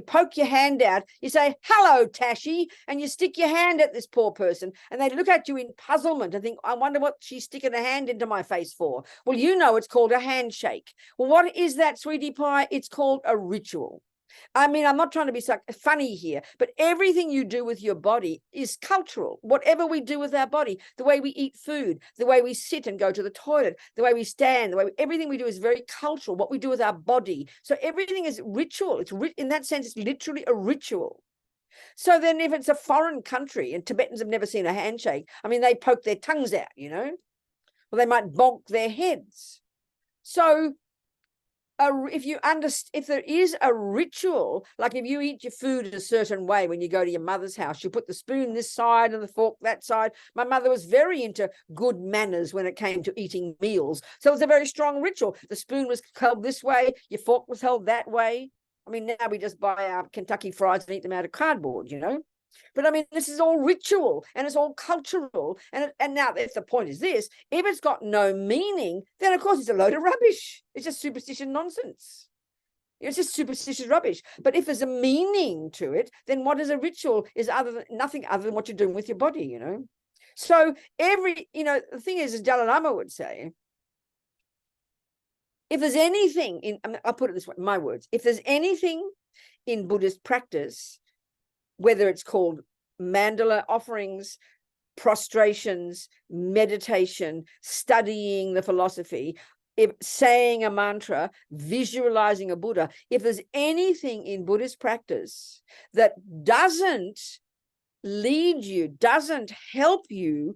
poke your hand out, you say, "Hello, Tashi," and you stick your hand at this poor person, and they look at you in puzzlement and think, "I wonder what she's sticking a hand into my face for." Well, you know it's called a handshake. Well, what is that, sweetie pie? It's called a ritual. I mean, I'm not trying to be funny here, but everything you do with your body is cultural. Whatever we do with our body, the way we eat food, the way we sit and go to the toilet, the way we stand, everything we do is very cultural, what we do with our body. So everything is ritual. In that sense, it's literally a ritual. So then if it's a foreign country and Tibetans have never seen a handshake, I mean, they poke their tongues out, you know, well, they might bonk their heads. So if there is a ritual, like if you eat your food a certain way when you go to your mother's house, you put the spoon this side and the fork that side. My mother was very into good manners when it came to eating meals. So it was a very strong ritual. The spoon was held this way, your fork was held that way. I mean, now we just buy our Kentucky fries and eat them out of cardboard, you know. But I mean, this is all ritual and it's all cultural. And now, if the point is this, if it's got no meaning, then of course it's a load of rubbish. It's just superstition nonsense. It's just superstitious rubbish. But if there's a meaning to it, then what is a ritual is nothing other than what you're doing with your body, you know. So the thing is, as Dalai Lama would say, if there's anything I'll put it this way, my words, if there's anything in Buddhist practice, whether it's called mandala offerings, prostrations, meditation, studying the philosophy, saying a mantra, visualizing a Buddha, if there's anything in Buddhist practice that doesn't lead you, doesn't help you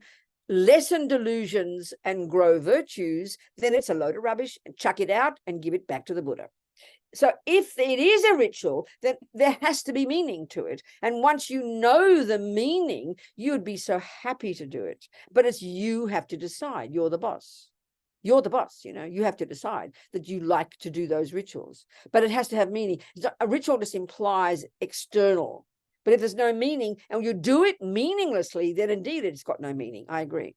lessen delusions and grow virtues, then it's a load of rubbish, and chuck it out and give it back to the Buddha. So if it is a ritual, then there has to be meaning to it. And once you know the meaning, you'd be so happy to do it. But it's you have to decide. You're the boss. You're the boss, you know. You have to decide that you like to do those rituals. But it has to have meaning. A ritual just implies external. But if there's no meaning and you do it meaninglessly, then indeed it's got no meaning. I agree.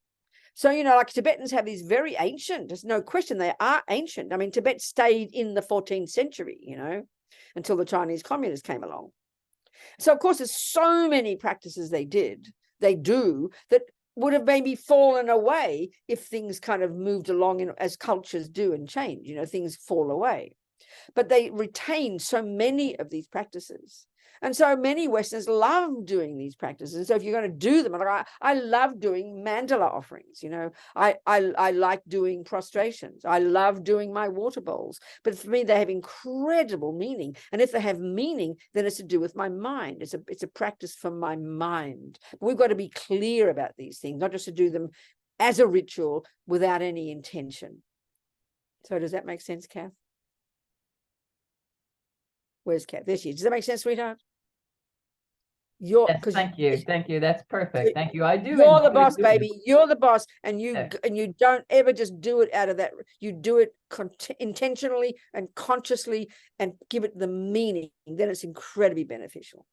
So, you know, like Tibetans have these very ancient, there's no question they are ancient. I mean, Tibet stayed in the 14th century, you know, until the Chinese communists came along. So, of course, there's so many practices they do that would have maybe fallen away if things kind of moved along as cultures do and change, you know, things fall away. But they retain so many of these practices. And so many Westerners love doing these practices. And so if you're going to do them, like I love doing mandala offerings, you know, I like doing prostrations. I love doing my water bowls. But for me, they have incredible meaning. And if they have meaning, then it's to do with my mind. It's a practice for my mind. But we've got to be clear about these things, not just to do them as a ritual without any intention. So does that make sense, Kath? Where's Kath? There she is. Does that make sense, sweetheart? Yes, thank you. That's perfect. Thank you. I do. You're the boss, baby. You're the boss, and you don't ever just do it out of that. You do it intentionally and consciously, and give it the meaning. Then it's incredibly beneficial.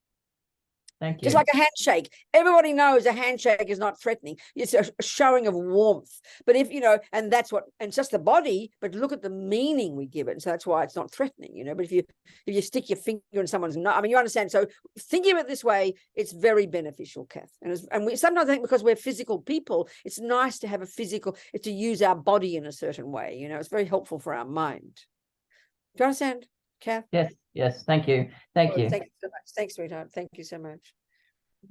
Thank you. Just like a handshake. Everybody knows a handshake is not threatening. It's a showing of warmth. But if, you know, and it's just the body, but look at the meaning we give it. And so that's why it's not threatening, you know. But if you stick your finger in someone's nose, I mean, you understand. So thinking of it this way, it's very beneficial, Kath. And we sometimes think because we're physical people, it's nice to have it's to use our body in a certain way. You know, it's very helpful for our mind. Do you understand, Kath? Yes. Thank you. Thank you. Thank you so much. Thanks, sweetheart. Thank you so much.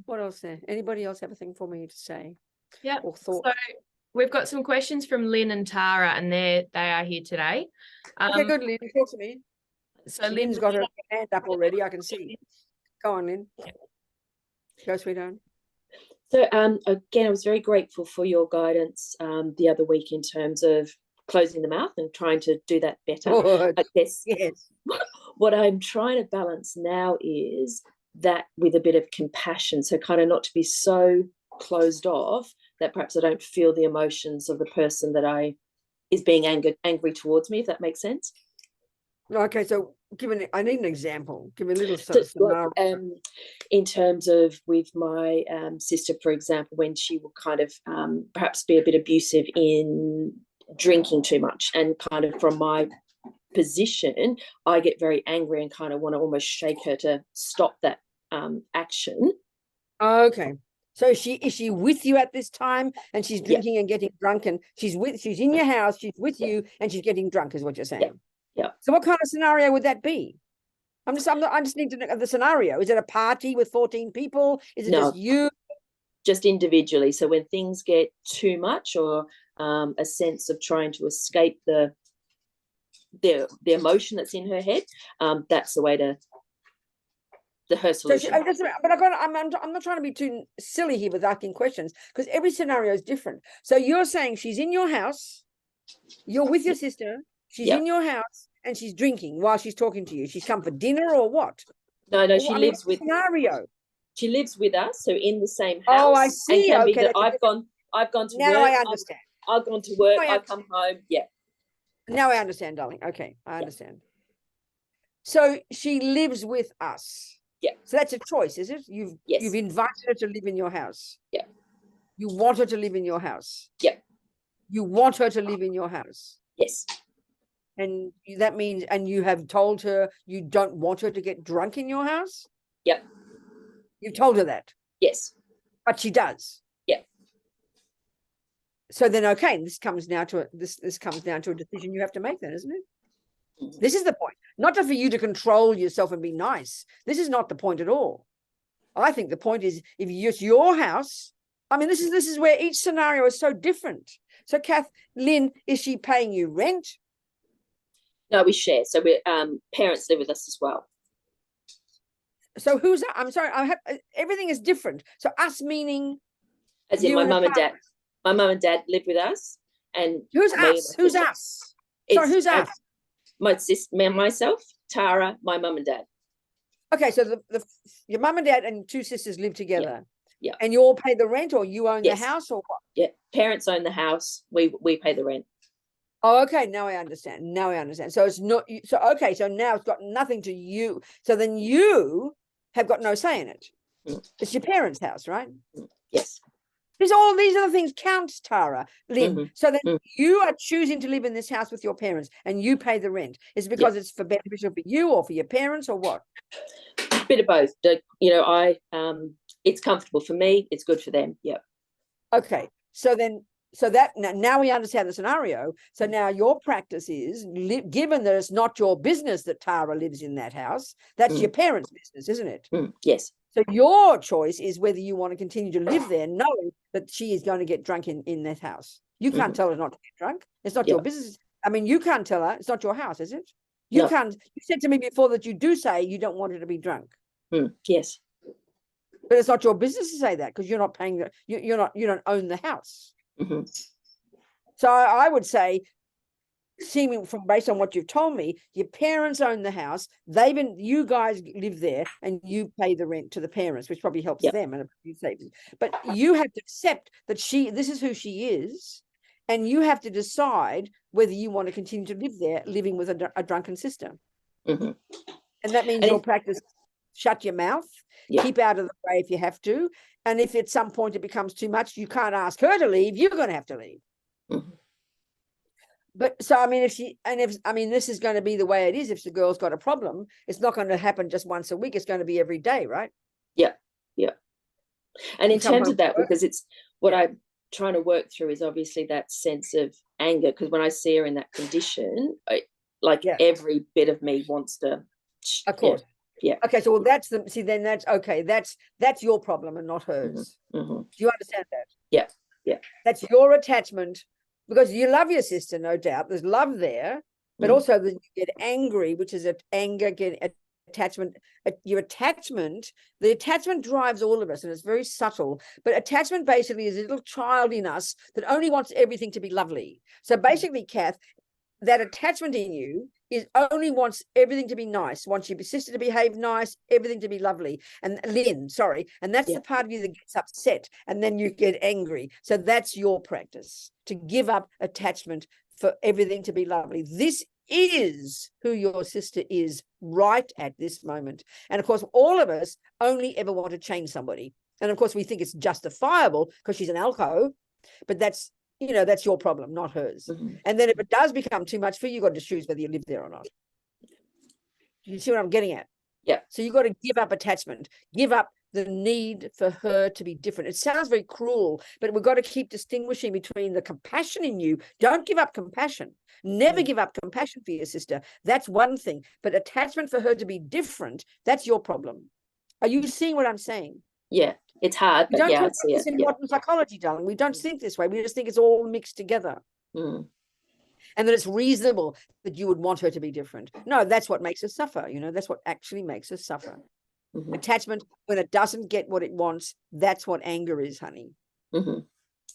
What else there? Anybody else have a thing for me to say? Yeah. or thought. So we've got some questions from Lynn and Tara, and they are here today. Okay, good, Lynn. Talk to me. So Lynn's got her hand up already. I can see. Go on, Lynn. Go, sweetheart. So again, I was very grateful for your guidance the other week in terms of closing the mouth and trying to do that better. Good. I guess Yes. what I'm trying to balance now is that with a bit of compassion. So kind of not to be so closed off that perhaps I don't feel the emotions of the person that is being angry towards me, if that makes sense. Okay, so I need an example. Give me a little So, scenario. In terms of with my sister, for example, when she will kind of perhaps be a bit abusive in drinking too much, and kind of from my position, I get very angry and kind of want to almost shake her to stop that action. Okay. So is she with you at this time, and she's drinking and getting drunk, and she's in your house, she's with you, and she's getting drunk, is what you're saying? Yeah. So what kind of scenario would that be? I just need to know the scenario. Is it a party with 14 people? Is it just you? Just individually. So when things get too much, or a sense of trying to escape the emotion that's in her head, that's the way to her solution. But I'm not trying to be too silly here with asking questions, because every scenario is different. So you're saying she's in your house, you're with your sister, she's in your house, and she's drinking while she's talking to you. She's come for dinner or what? No, she lives with scenario. She lives with us, so in the same house. Oh, I see. And Okay, I've gone to now work. I understand. I've gone to work. I come home. Yeah. Now I understand, darling. Okay, I understand. So she lives with us. Yeah. So that's a choice, is it? You've invited her to live in your house. Yeah. You want her to live in your house. Yeah. You want her to live in your house. Yes. And that means, and you have told her you don't want her to get drunk in your house? Yep. You've told her that? Yes. But she does? Yeah. So then, okay, this comes down to a decision you have to make then, isn't it? Mm-hmm. This is the point. Not for you to control yourself and be nice. This is not the point at all. I think the point is, if it's your house, I mean, this is where each scenario is so different. So Lynn, is she paying you rent? No, we share. So we're parents live with us as well. So who's that? I'm sorry, everything is different. So us meaning, as in my mum and dad. My mum and dad live with us, and who's us? Who's us? Sorry, who's us? My sister, myself, Tara, my mum and dad. Okay, so your mum and dad and two sisters live together. Yeah. And you all pay the rent, or you own the house, or what? Yeah, parents own the house. We pay the rent. Oh, okay. Now I understand. So it's not so. Okay, so now it's got nothing to you. So then you have got no say in it. It's your parents' house, right? Yes. Because all of these other things count, Tara, Lynn. So then you are choosing to live in this house with your parents, and you pay the rent. Is it because it's beneficial for you, or for your parents, or what? A bit of both. It's comfortable for me. It's good for them. Yeah. Okay. So that now we understand the scenario. So now your practice is, given that it's not your business that Tara lives in that house, that's your parents' business, isn't it? Yes. So your choice is whether you want to continue to live there, knowing that she is going to get drunk in that house. You can't tell her not to get drunk. It's not your business. I mean, you can't tell her. It's not your house, is it? You can't. You said to me before that you do say you don't want her to be drunk. Yes. But it's not your business to say that, because you're not paying. You don't own the house. So I would say, based on what you've told me, your parents own the house. You guys live there, and you pay the rent to the parents, which probably helps them. And but you have to accept that this is who she is, and you have to decide whether you want to continue to live there, living with a drunken sister. And that means your practice: shut your mouth, keep out of the way if you have to, and if at some point it becomes too much, you can't ask her to leave. You're going to have to leave. But so, I mean, this is going to be the way it is. If the girl's got a problem, it's not going to happen just once a week. It's going to be every day, right? Yeah. And in terms of that, because it's what I'm trying to work through is obviously that sense of anger. Because when I see her in that condition, every bit of me wants to. Of course. Yeah. Okay. So that's okay. That's your problem and not hers. Do you understand that? Yeah. That's your attachment, because you love your sister, no doubt. There's love there, but also that you get angry, which is anger, get attachment. Your attachment, the attachment drives all of us, and it's very subtle. But attachment basically is a little child in us that only wants everything to be lovely. So basically, Kath, that attachment in you is only wants everything to be nice, wants your sister to behave nice, everything to be lovely. And Lynn, sorry, and that's the part of you that gets upset, and then you get angry. So that's your practice, to give up attachment for everything to be lovely. This is who your sister is right at this moment. And of course, all of us only ever want to change somebody. And of course, we think it's justifiable because she's an alco, but that's, you know, that's your problem, not hers. And then if it does become too much for you, you've got to choose whether you live there or not. Do you see what I'm getting at? Yeah. So you've got to give up attachment, give up the need for her to be different. It sounds very cruel, but we've got to keep distinguishing between the compassion in you. Don't give up compassion. Never give up compassion for your sister. That's one thing. But attachment for her to be different, that's your problem. Are you seeing what I'm saying? Yeah. It's hard, but yeah, I see it. In modern psychology, darling, we don't think this way. We just think it's all mixed together. And that it's reasonable that you would want her to be different. No, that's what makes us suffer. You know, that's what actually makes us suffer. Attachment, when it doesn't get what it wants, that's what anger is, honey. So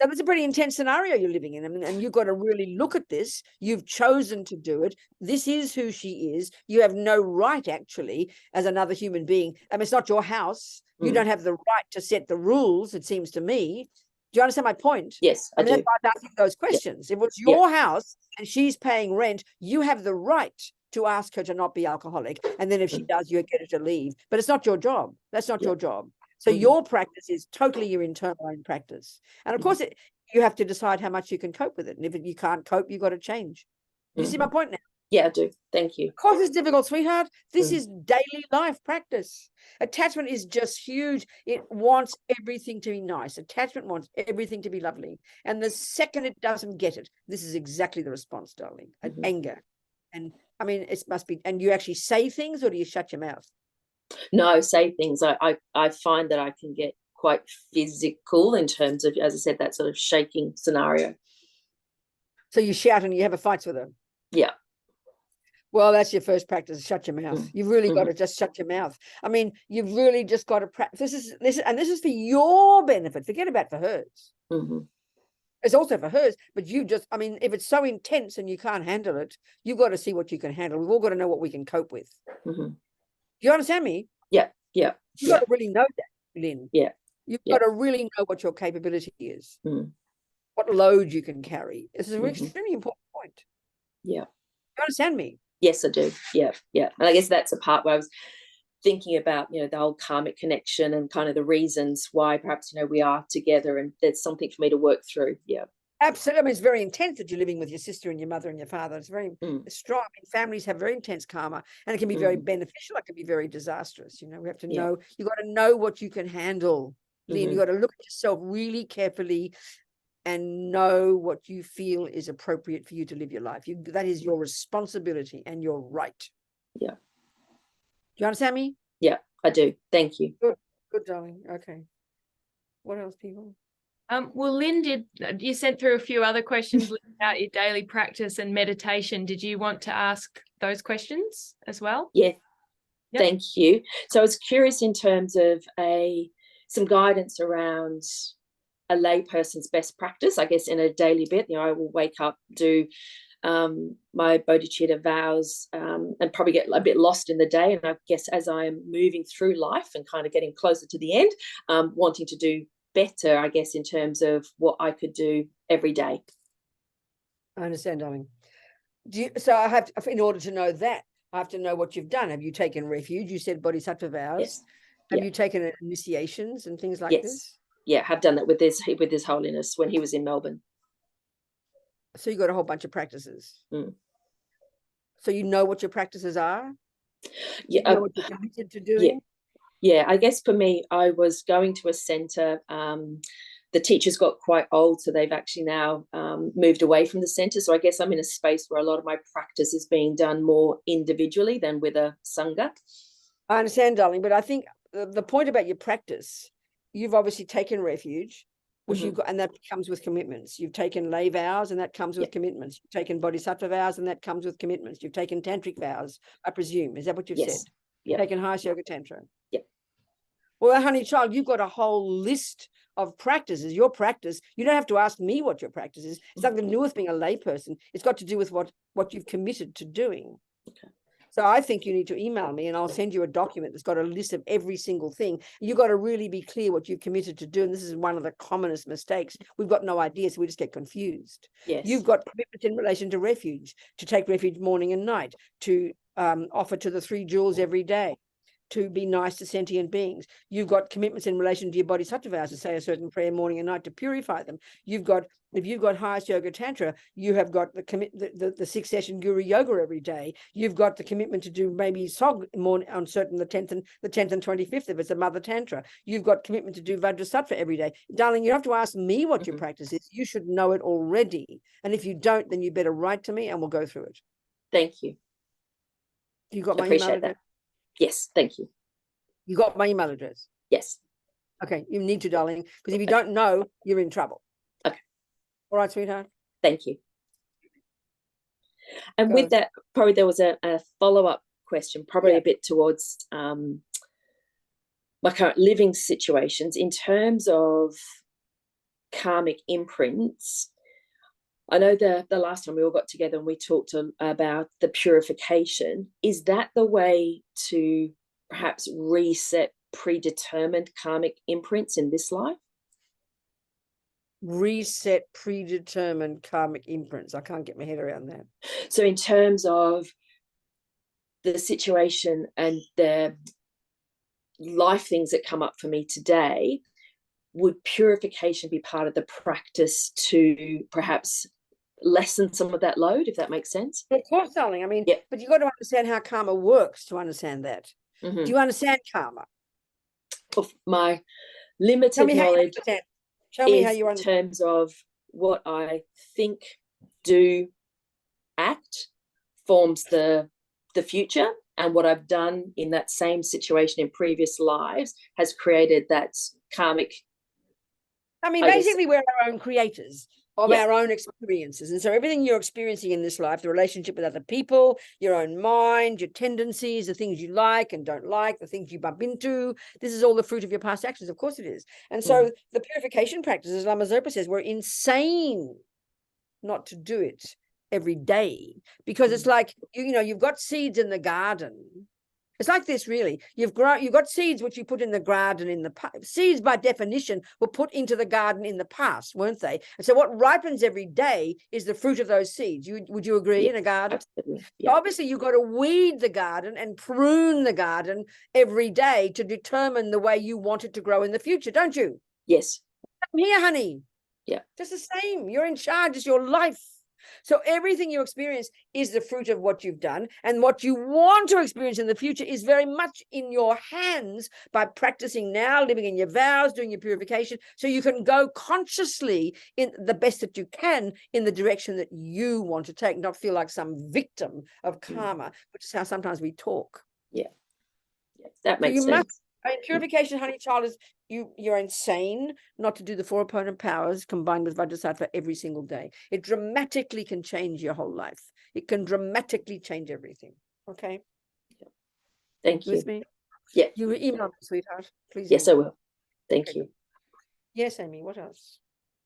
it's a pretty intense scenario you're living in. I mean, and you've got to really look at this. You've chosen to do it. This is who she is. You have no right, actually, as another human being. I mean, it's not your house. You don't have the right to set the rules, it seems to me. Do you understand my point? Yes, I do. That's why I'm asking those questions. If it's your house and she's paying rent, you have the right to ask her to not be alcoholic. And then if she does, you get her to leave. But it's not your job. That's not your job. So your practice is totally your internal own practice. And of course, you have to decide how much you can cope with it. And if you can't cope, you've got to change. Do you see my point now? Yeah, I do. Thank you. Of course it's difficult, sweetheart. This is daily life practice. Attachment is just huge. It wants everything to be nice. Attachment wants everything to be lovely. And the second it doesn't get it, this is exactly the response, darling. Anger. And I mean, it must be, and you actually say things, or do you shut your mouth? No, say things. I find that I can get quite physical in terms of, as I said, that sort of shaking scenario. So you shout and you have a fight with her? Yeah. Well, that's your first practice. Shut your mouth. You've really got to just shut your mouth. I mean, you've really just got to practice. This is for your benefit. Forget about for hers. It's also for hers, but you just, I mean, if it's so intense and you can't handle it, you've got to see what you can handle. We've all got to know what we can cope with. Do you understand me? Yeah. Yeah. You've got to really know that, Lynn. Yeah. You've got to really know what your capability is, what load you can carry. This is an extremely important point. Yeah. You understand me? Yes, I do. Yeah, yeah. And I guess that's a part where I was thinking about, you know, the whole karmic connection and kind of the reasons why perhaps, you know, we are together, and there's something for me to work through. Yeah. Absolutely. I mean, it's very intense that you're living with your sister and your mother and your father. It's very strong. I mean, families have very intense karma, and it can be very beneficial. It can be very disastrous. You know, we have to know, you've got to know what you can handle, Lynn. You've got to look at yourself really carefully and know what you feel is appropriate for you to live your life. That is your responsibility and your right. Yeah. Do you understand me? Yeah, I do. Thank you. Good, darling. Okay. What else, people? Well, Lynn, you sent through a few other questions about your daily practice and meditation. Did you want to ask those questions as well? Yeah. Yep. Thank you. So I was curious in terms of some guidance around a lay person's best practice, I guess, in a daily bit. You know, I will wake up, do my bodhicitta vows, and probably get a bit lost in the day. And I guess as I am moving through life and kind of getting closer to the end, wanting to do better, I guess, in terms of what I could do every day. I understand, darling. So I have to, in order to know that, I have to know what you've done. Have you taken refuge? You said bodhisattva vows. Yes. Have you taken initiations and things like this? Yeah, have done that with His Holiness when he was in Melbourne. So you got a whole bunch of practices. So you know what your practices are? Yeah. You know what you're committed to doing? Yeah, I guess for me, I was going to a centre. The teachers got quite old, so they've actually now moved away from the centre. So I guess I'm in a space where a lot of my practice is being done more individually than with a sangha. I understand, darling, but I think the point about your practice, you've obviously taken refuge. which you've got, and that comes with commitments. You've taken lay vows, and that comes with commitments. You've taken bodhisattva vows, and that comes with commitments. You've taken tantric vows, I presume. Is that what you've said? Yeah. Taken highest yoga tantra. Yeah. Well, honey child, you've got a whole list of practices. Your practice, you don't have to ask me what your practice is. It's nothing to do with being a lay person. It's got to do with what you've committed to doing. Okay. So I think you need to email me, and I'll send you a document that's got a list of every single thing. You've got to really be clear what you've committed to do. And this is one of the commonest mistakes. We've got no idea, so we just get confused. Yes. You've got commitment in relation to refuge, to take refuge morning and night, to offer to the 3 jewels every day, to be nice to sentient beings. You've got commitments in relation to your bodhisattva vows, to say a certain prayer morning and night to purify them. If you've got highest yoga tantra, you have got the 6-session guru yoga every day. You've got the commitment to do maybe sog on certain the 10th and 25th if it's a mother tantra. You've got commitment to do Vajrasattva every day. Darling, you don't have to ask me what your practice is. You should know it already. And if you don't, then you better write to me and we'll go through it. Thank you. You got my Appreciate email address? that. Yes, thank you. You got my email address? Yes. Okay, you need to, darling, because if you don't know, you're in trouble. Okay. All right, sweetheart. Thank you. And Go. with that, probably there was a follow-up question, probably a bit towards my current living situations in terms of karmic imprints. I know the last time we all got together and we talked about the purification. Is that the way to perhaps reset predetermined karmic imprints in this life? Reset predetermined karmic imprints. I can't get my head around that. So in terms of the situation and the life things that come up for me today, would purification be part of the practice to perhaps lessen some of that load, if that makes sense? Of course, darling. I mean, but you've got to understand how karma works to understand that. Do you understand karma? Of my limited knowledge, Show me how you in terms of what I think, do, act, forms the future, and what I've done in that same situation in previous lives has created that karmic. I mean, basically, we're our own creators of our own experiences. And so everything you're experiencing in this life, the relationship with other people, your own mind, your tendencies, the things you like and don't like, the things you bump into, this is all the fruit of your past actions. Of course it is. And so the purification practices, Lama Zopa says, we're insane not to do it every day, because it's like, you know, you've got seeds in the garden. It's like this, really. You've got seeds which you put in the garden in the past. Seeds, by definition, were put into the garden in the past, weren't they? And so what ripens every day is the fruit of those seeds. Would you agree, in a garden? Absolutely. So obviously, you've got to weed the garden and prune the garden every day to determine the way you want it to grow in the future, don't you? Yes. I'm here, honey. Yeah. Just the same. You're in charge. It's your life. So everything you experience is the fruit of what you've done, and what you want to experience in the future is very much in your hands by practicing now, living in your vows, doing your purification, so you can go consciously in the best that you can in the direction that you want to take, not feel like some victim of karma, which is how sometimes we talk. Yeah. That makes sense. Purification, honey child, is you're insane not to do the 4 opponent powers combined with Vajrasattva every single day. It dramatically can change your whole life. It can dramatically change everything. Okay. Thank you. With me? Yeah. You email me, sweetheart. Please. Yes, I will. Thank you. Yes, Amy. What else?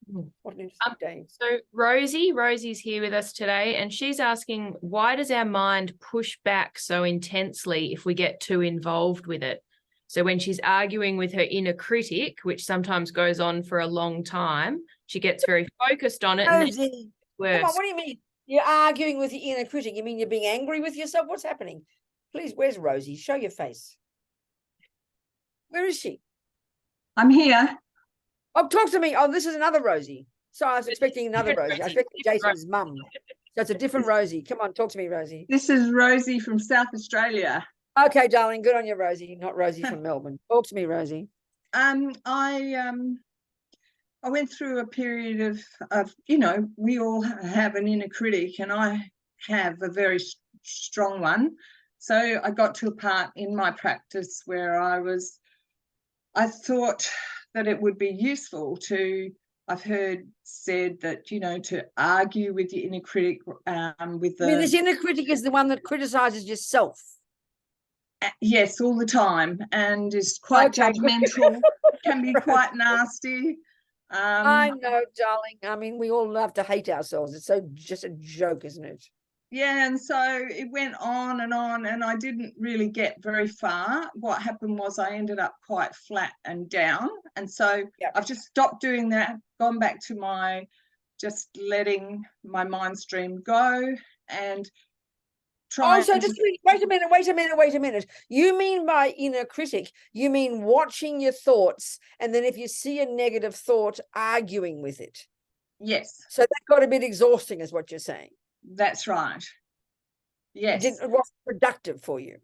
What an interesting day. So Rosie's here with us today, and she's asking, why does our mind push back so intensely if we get too involved with it? So when she's arguing with her inner critic, which sometimes goes on for a long time, she gets very focused on it. Rosie, and come on, what do you mean? You're arguing with the inner critic? You mean you're being angry with yourself? What's happening? Please, where's Rosie? Show your face. Where is she? I'm here. Oh, talk to me. Oh, this is another Rosie. So I was expecting another Rosie. I expected Jason's mum. So it's a different Rosie. Come on, talk to me, Rosie. This is Rosie from South Australia. Okay, darling. Good on you, Rosie. Not Rosie from Melbourne. Talk to me, Rosie. I went through a period of you know, we all have an inner critic, and I have a very strong one. So I got to a part in my practice where I thought that it would be useful to I've heard said that, you know, to argue with your inner critic, with I mean, this inner critic is the one that criticizes yourself. Yes, all the time, and is quite judgmental, can be quite nasty. I know, darling. I mean, we all love to hate ourselves. It's just a joke, isn't it? Yeah, and so it went on, and I didn't really get very far. What happened was I ended up quite flat and down, and so I've just stopped doing that, gone back to my just letting my mind stream go and trying. So just wait a minute. You mean by inner critic, you mean watching your thoughts, and then if you see a negative thought, arguing with it? Yes. So that got a bit exhausting, is what you're saying. That's right. Yes. It wasn't productive for you.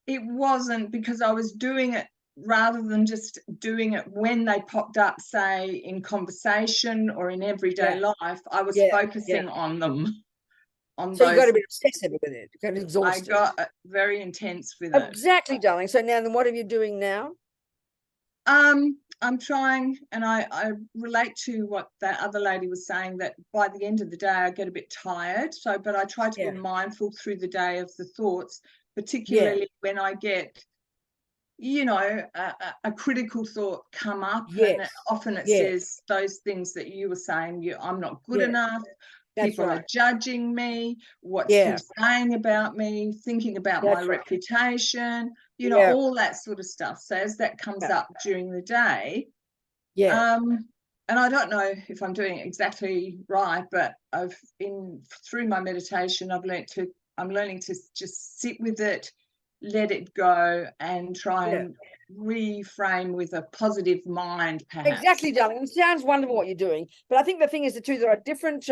It wasn't, because I was doing it rather than just doing it when they popped up, say in conversation or in everyday life. I was focusing on them. So you got a bit obsessive with it. You got exhausted. I got very intense with it. Exactly, darling. So now, then, what are you doing now? I'm trying, and I relate to what that other lady was saying, that by the end of the day I get a bit tired. So, but I try to be mindful through the day of the thoughts, particularly when I get, you know, a critical thought come up, and often it says those things that you were saying. I'm not good enough. People are judging me. What's he saying about me? Thinking about my reputation. You know, all that sort of stuff. So as that comes up during the day, and I don't know if I'm doing it exactly right, but through my meditation, I'm learning to just sit with it, let it go, and try and reframe with a positive mind, perhaps. Exactly, darling. It sounds wonderful what you're doing, but I think the thing is there are different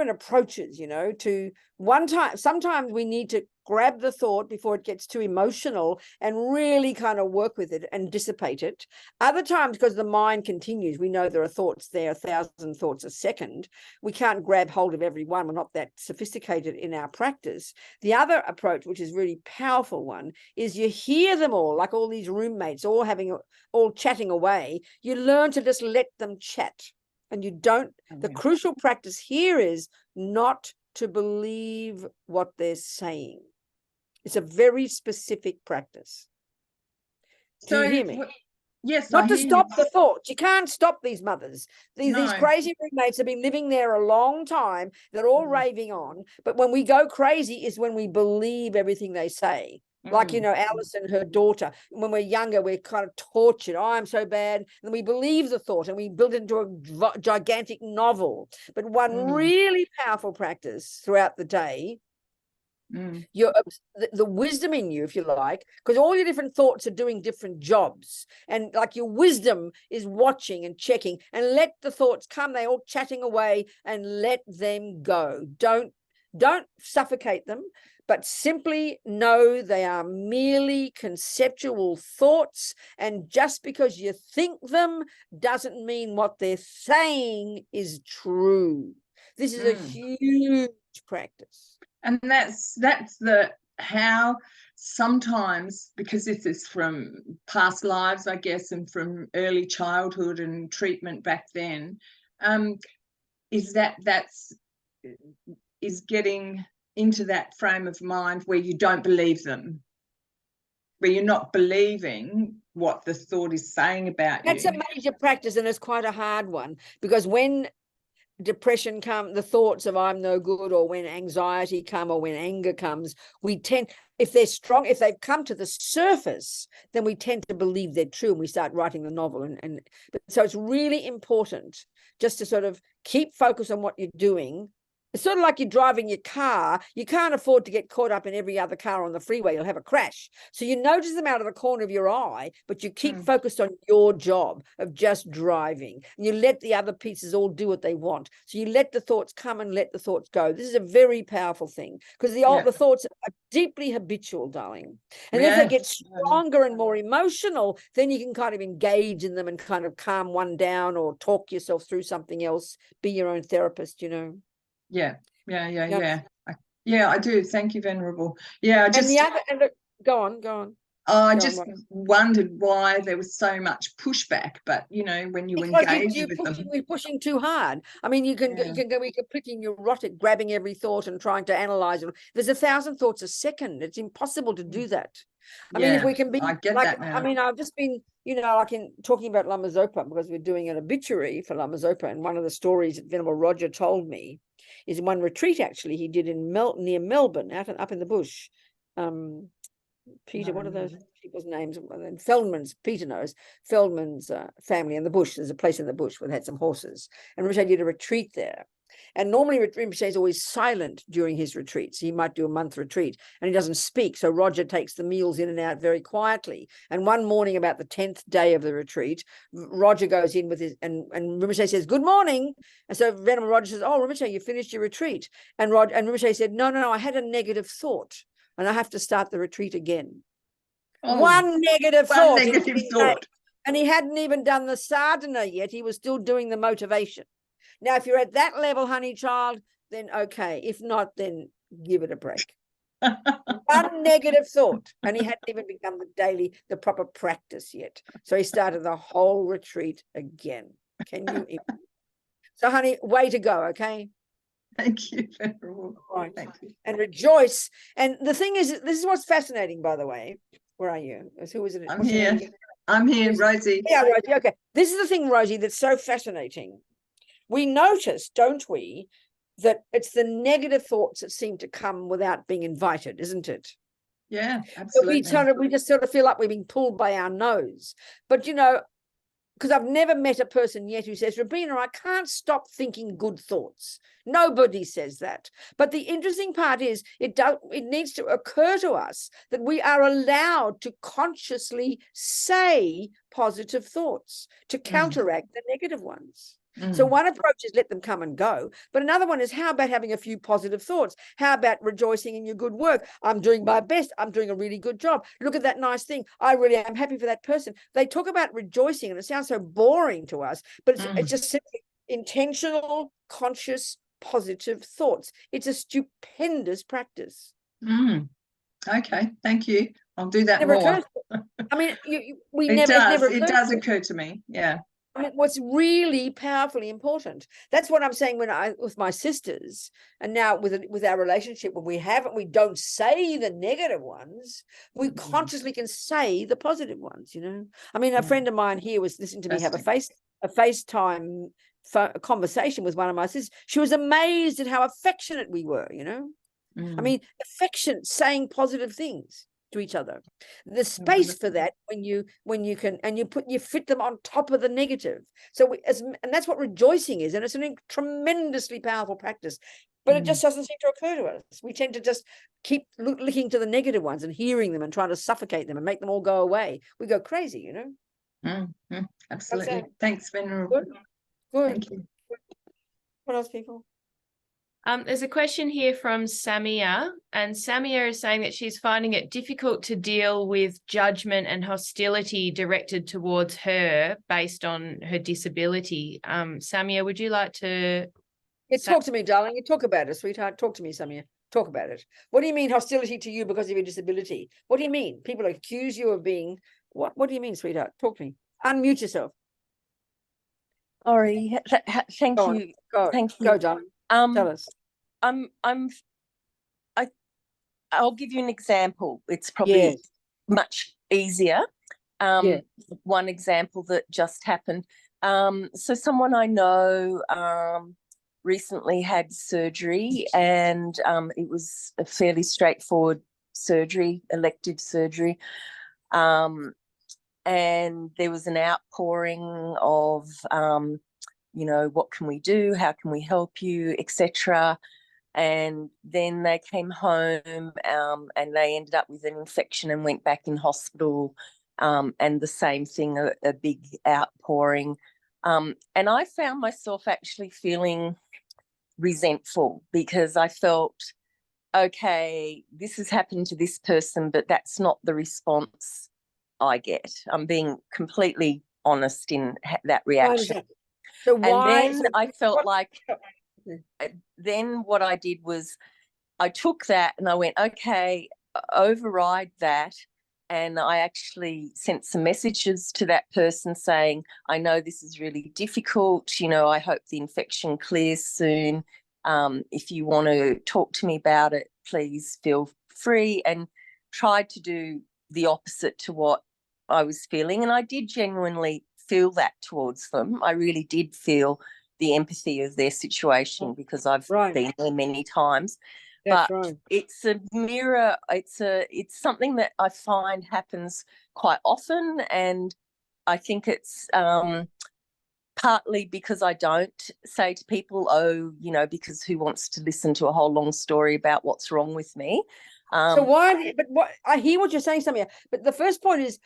approaches, you know, to one time. Sometimes we need to grab the thought before it gets too emotional and really kind of work with it and dissipate it. Other times, because the mind continues, we know there are thoughts there, 1,000 thoughts a second. We can't grab hold of every one. We're not that sophisticated in our practice. The other approach, which is really powerful one, is you hear them all, like all these roommates, all chatting away. You learn to just let them chat. And you don't, the crucial practice here is not to believe what they're saying. It's a very specific practice. Do you hear me? Yes. Not to stop the thoughts. You can't stop these mothers. These crazy roommates have been living there a long time. They're all raving on. But when we go crazy is when we believe everything they say. Like, you know, Alice and her daughter, when we're younger, we're kind of tortured. Oh, I'm so bad. And we believe the thought and we build it into a gigantic novel. But one really powerful practice throughout the day, the wisdom in you, if you like, because all your different thoughts are doing different jobs. And like your wisdom is watching and checking, and let the thoughts come. They're all chatting away, and let them go. Don't suffocate them, but simply know they are merely conceptual thoughts. And just because you think them doesn't mean what they're saying is true. This is a huge practice. And that's how sometimes, because this is from past lives, I guess, and from early childhood and treatment back then, is getting into that frame of mind where you don't believe them, where you're not believing what the thought is saying about you. That's a major practice, and it's quite a hard one, because when depression comes, the thoughts of I'm no good, or when anxiety come, or when anger comes, we tend, if they're strong, if they've come to the surface, then we tend to believe they're true, and we start writing the novel. But so it's really important just to sort of keep focus on what you're doing. It's sort of like you're driving your car. You can't afford to get caught up in every other car on the freeway. You'll have a crash. So you notice them out of the corner of your eye, but you keep focused on your job of just driving. And you let the other pieces all do what they want. So you let the thoughts come and let the thoughts go. This is a very powerful thing, because the thoughts are deeply habitual, darling. And if they get stronger and more emotional, then you can kind of engage in them and kind of calm one down, or talk yourself through something else. Be your own therapist, you know. Yeah, I do. Thank you, Venerable. Yeah, go on. I Go on, just Rob. wondered why there was so much pushback, but you know, when you Because engage with them, we're pushing too hard. I mean, you can Yeah. be completely neurotic, grabbing every thought and trying to analyze it. There's 1,000 thoughts a second. It's impossible to do that. I mean, if we can be I get like, that now. I mean, I've just been, you know, like in talking about Lama Zopa, because we're doing an obituary for Lama Zopa, and one of the stories that Venerable Roger told me is one retreat actually he did in near Melbourne, up in the bush. Peter, what are those people's names? And Feldman's, Peter knows, Feldman's family in the bush. There's a place in the bush where they had some horses. And Rinpoche did a retreat there. And normally Rinpoche is always silent during his retreats. He might do a month retreat and he doesn't speak. So Roger takes the meals in and out very quietly. And one morning about the 10th day of the retreat, Roger goes in with his, and Rinpoche says, "Good morning." And so Venerable Roger says, "Oh, Rinpoche, you finished your retreat." And Rinpoche said, no, I had a negative thought. And I have to start the retreat again. Oh, One negative one thought. negative thought. And he hadn't even done the sadhana yet. He was still doing the motivation. Now, if you're at that level, honey child, then okay. If not, then give it a break. One negative thought. And he hadn't even begun the proper practice yet. So he started the whole retreat again. Can you imagine? So, honey, way to go, okay? Thank you, Venerable. Right. Thank you. And rejoice. And the thing is, this is what's fascinating, by the way. Where are you? Who is it? I'm What's your name here. again? I'm here, Rosie. Yeah, Rosie. Okay. This is the thing, Rosie, that's so fascinating. We notice, don't we, that it's the negative thoughts that seem to come without being invited, isn't it? Yeah, But absolutely. we just sort of feel like we're being pulled by our nose. But, you know, because I've never met a person yet who says, "Robina, I can't stop thinking good thoughts." Nobody says that. But the interesting part is it needs to occur to us that we are allowed to consciously say positive thoughts to counteract the negative ones. So one approach is let them come and go. But another one is, how about having a few positive thoughts? How about rejoicing in your good work? I'm doing my best. I'm doing a really good job. Look at that nice thing. I really am happy for that person. They talk about rejoicing and it sounds so boring to us, but it's just simply intentional, conscious, positive thoughts. It's a stupendous practice. Okay, thank you. I'll do that Never more. occurs. I mean, It does occur to me. Yeah. I mean, what's really powerfully important. That's what I'm saying with my sisters, and now with our relationship, when we don't say the negative ones, we consciously can say the positive ones. You know, I mean, a friend of mine here was listening to me have a FaceTime conversation with one of my sisters. She was amazed at how affectionate we were. You know, I mean, affectionate, saying positive things to each other. The space for that when you can, and you fit them on top of the negative. So and that's what rejoicing is, and it's a tremendously powerful practice. But it just doesn't seem to occur to us. We tend to just keep looking to the negative ones and hearing them and trying to suffocate them and make them all go away. We go crazy, you know. Absolutely. Thanks, Venerable. Good. Thank you. What else, people? There's a question here from Samia, and Samia is saying that she's finding it difficult to deal with judgment and hostility directed towards her based on her disability. Samia, would you like to... Talk to me, darling. You talk about it, sweetheart. Talk to me, Samia. Talk about it. What do you mean hostility to you because of your disability? What do you mean? People accuse you of being... What do you mean, sweetheart? Talk to me. Unmute yourself. Sorry. Thank you. Thank you. Go, darling. Tell us. I'll give you an example. It's probably much easier. One example that just happened. So someone I know recently had surgery, and it was a fairly straightforward surgery, elective surgery. And there was an outpouring of, you know, what can we do? How can we help you, etc. And then they came home and they ended up with an infection and went back in hospital, and the same thing, a big outpouring. And I found myself actually feeling resentful because I felt, okay, this has happened to this person, but that's not the response I get. I'm being completely honest in that reaction. So why? And then I felt like, then what I did was I took that and I went, okay, override that And I actually sent some messages to that person saying, I know this is really difficult. You know, I hope the infection clears soon. If you want to talk to me about it, please feel free, and tried to do the opposite to what I was feeling. And I did genuinely feel that towards them. I really did feel the empathy of their situation, because I've been there many times. That's but right. It's a mirror. It's something that I find happens quite often, and I think it's partly because I don't say to people, oh, you know, because who wants to listen to a whole long story about what's wrong with me? So why? But what I hear what you're saying, Samia. But the first point is,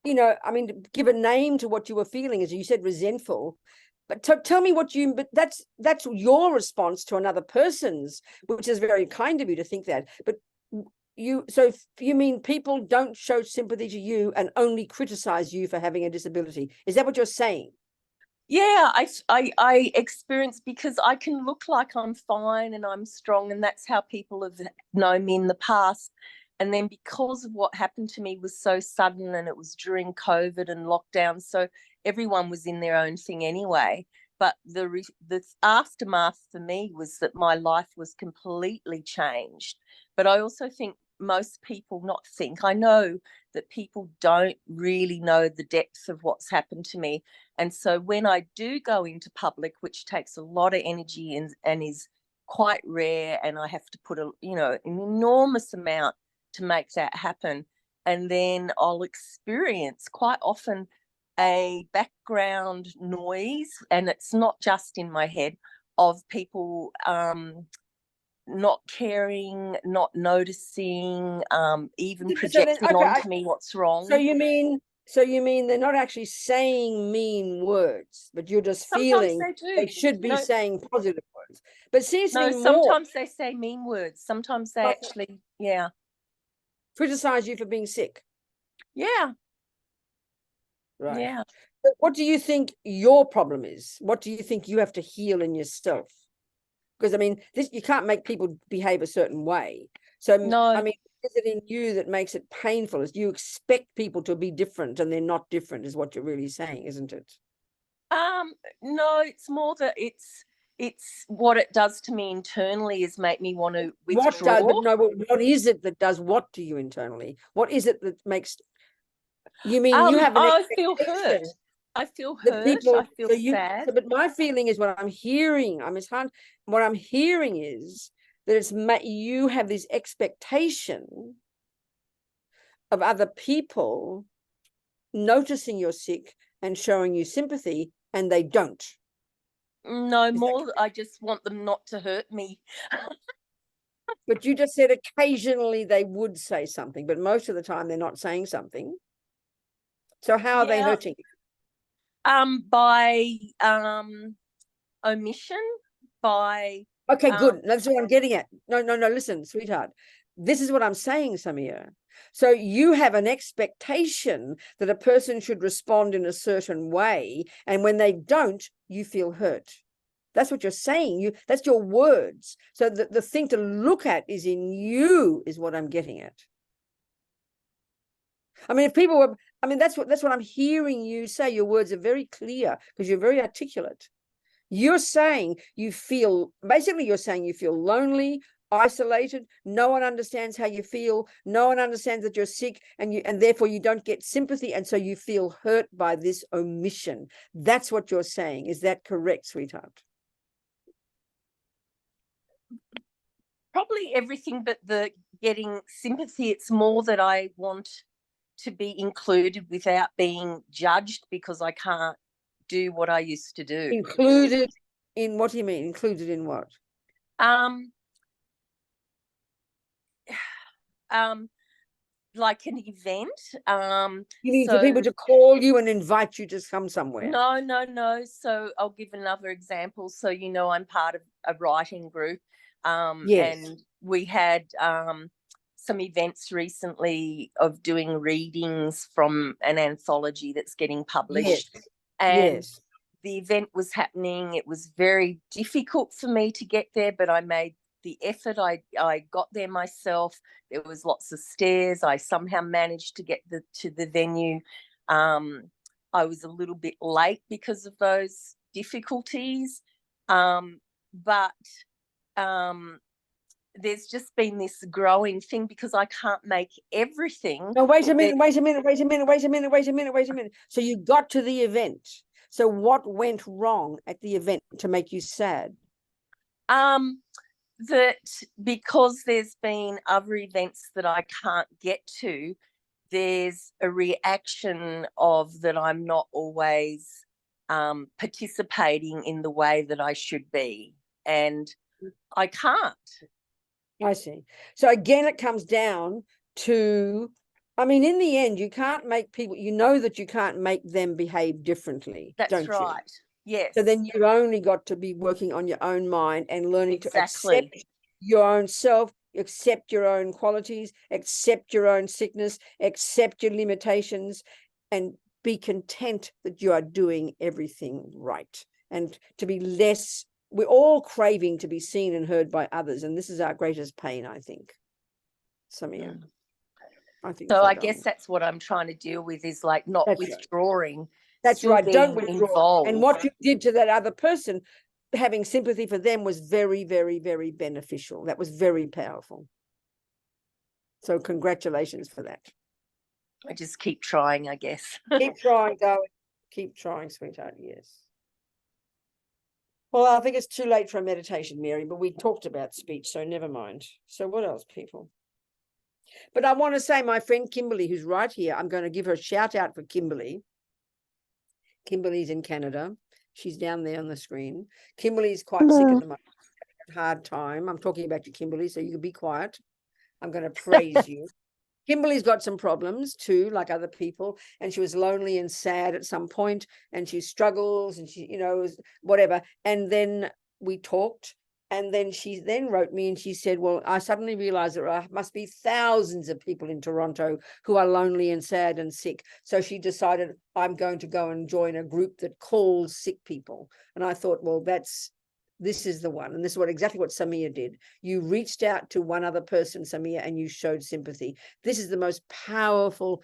you know, I mean, give a name to what you were feeling, as you said, resentful. But tell me what you. But that's your response to another person's, which is very kind of you to think that. But so you mean people don't show sympathy to you and only criticize you for having a disability? Is that what you're saying? Yeah, I experience, because I can look like I'm fine and I'm strong, and that's how people have known me in the past. And then because of what happened to me was so sudden, and it was during COVID and lockdown, so everyone was in their own thing anyway. But the aftermath for me was that my life was completely changed. But I also think most people I know that people don't really know the depth of what's happened to me. And so when I do go into public, which takes a lot of energy and is quite rare, and I have to put an enormous amount to make that happen, and then I'll experience quite often a background noise, and it's not just in my head, of people not caring, not noticing, even projecting onto me what's wrong. So you mean they're not actually saying mean words, but you're just feeling they should be saying positive words. But seriously, sometimes they say mean words. Sometimes they actually, criticize you for being sick. Yeah. Right. Yeah. But what do you think your problem is? What do you think you have to heal in yourself? Because I mean, you can't make people behave a certain way. So no. I mean, is it in you that makes it painful? Is you expect people to be different and they're not different, is what you're really saying, isn't it? No, it's more that it's what it does to me internally is make me want to withdraw. What is it that does what to you internally? What is it that makes you mean you have an I feel hurt. I feel hurt. I feel sad. But my feeling is what I'm hearing. What I'm hearing is that you have this expectation of other people noticing you're sick and showing you sympathy, and they don't. No, I just want them not to hurt me. But you just said occasionally they would say something, but most of the time they're not saying something. So how are they hurting you? By omission, by... Okay, good. That's what I'm getting at. No, listen, sweetheart. This is what I'm saying, Samia. So you have an expectation that a person should respond in a certain way, and when they don't, you feel hurt. That's what you're saying. That's your words. So the thing to look at is in you, is what I'm getting at. I mean, that's what I'm hearing you say. Your words are very clear because you're very articulate. You're saying you feel lonely, isolated. No one understands how you feel. No one understands that you're sick, and therefore you don't get sympathy, and so you feel hurt by this omission. That's what you're saying. Is that correct, sweetheart? Probably everything but the getting sympathy. It's more that I want to be included without being judged because I can't do what I used to do. Included in what do you mean? Included in what? Like an event. You mean for people to call you and invite you to come somewhere? No. So I'll give another example. So I'm part of a writing group. Yes. And we had some events recently of doing readings from an anthology that's getting published. Yes. And the event was happening. It was very difficult for me to get there, but I made the effort. I got there myself. There was lots of stairs. I somehow managed to get to the venue. I was a little bit late because of those difficulties. But there's just been this growing thing because I can't make everything. No, wait a minute. So you got to the event. So what went wrong at the event to make you sad? That because there's been other events that I can't get to, there's a reaction of that I'm not always participating in the way that I should be, and I can't. I see. So again, it comes down to, I mean, in the end, you can't make people, you know that you can't make them behave differently. That's right. Yes. So then you've only got to be working on your own mind and learning to accept your own self, accept your own qualities, accept your own sickness, accept your limitations, and be content that you are doing everything right. And to be less, we're all craving to be seen and heard by others. And this is our greatest pain, I think. Samia. I think so. I guess that's what I'm trying to deal with, is like not withdrawing. Right. That's right. Don't withdraw. Involved. And what you did to that other person, having sympathy for them, was very, very, very beneficial. That was very powerful. So congratulations for that. I just keep trying, I guess. Keep trying, going. Keep trying, sweetheart. Yes. Well, I think it's too late for a meditation, Mary, but we talked about speech, so never mind. So what else, people? But I want to say my friend Kimberly, who's right here, I'm going to give her a shout out for Kimberly. Kimberly's in Canada. She's down there on the screen. Kimberly's quite sick at the moment. Hard time. I'm talking about you, Kimberly, so you can be quiet. I'm going to praise you. Kimberly's got some problems too, like other people, and she was lonely and sad at some point, and she struggles, and she, whatever. And then we talked, and then she then wrote me, and she said, well, I suddenly realized there must be thousands of people in Toronto who are lonely and sad and sick. So she decided, I'm going to go and join a group that calls sick people. And I thought, well, this is the one. And this is exactly what Samia did. You reached out to one other person, Samia, and you showed sympathy. This is the most powerful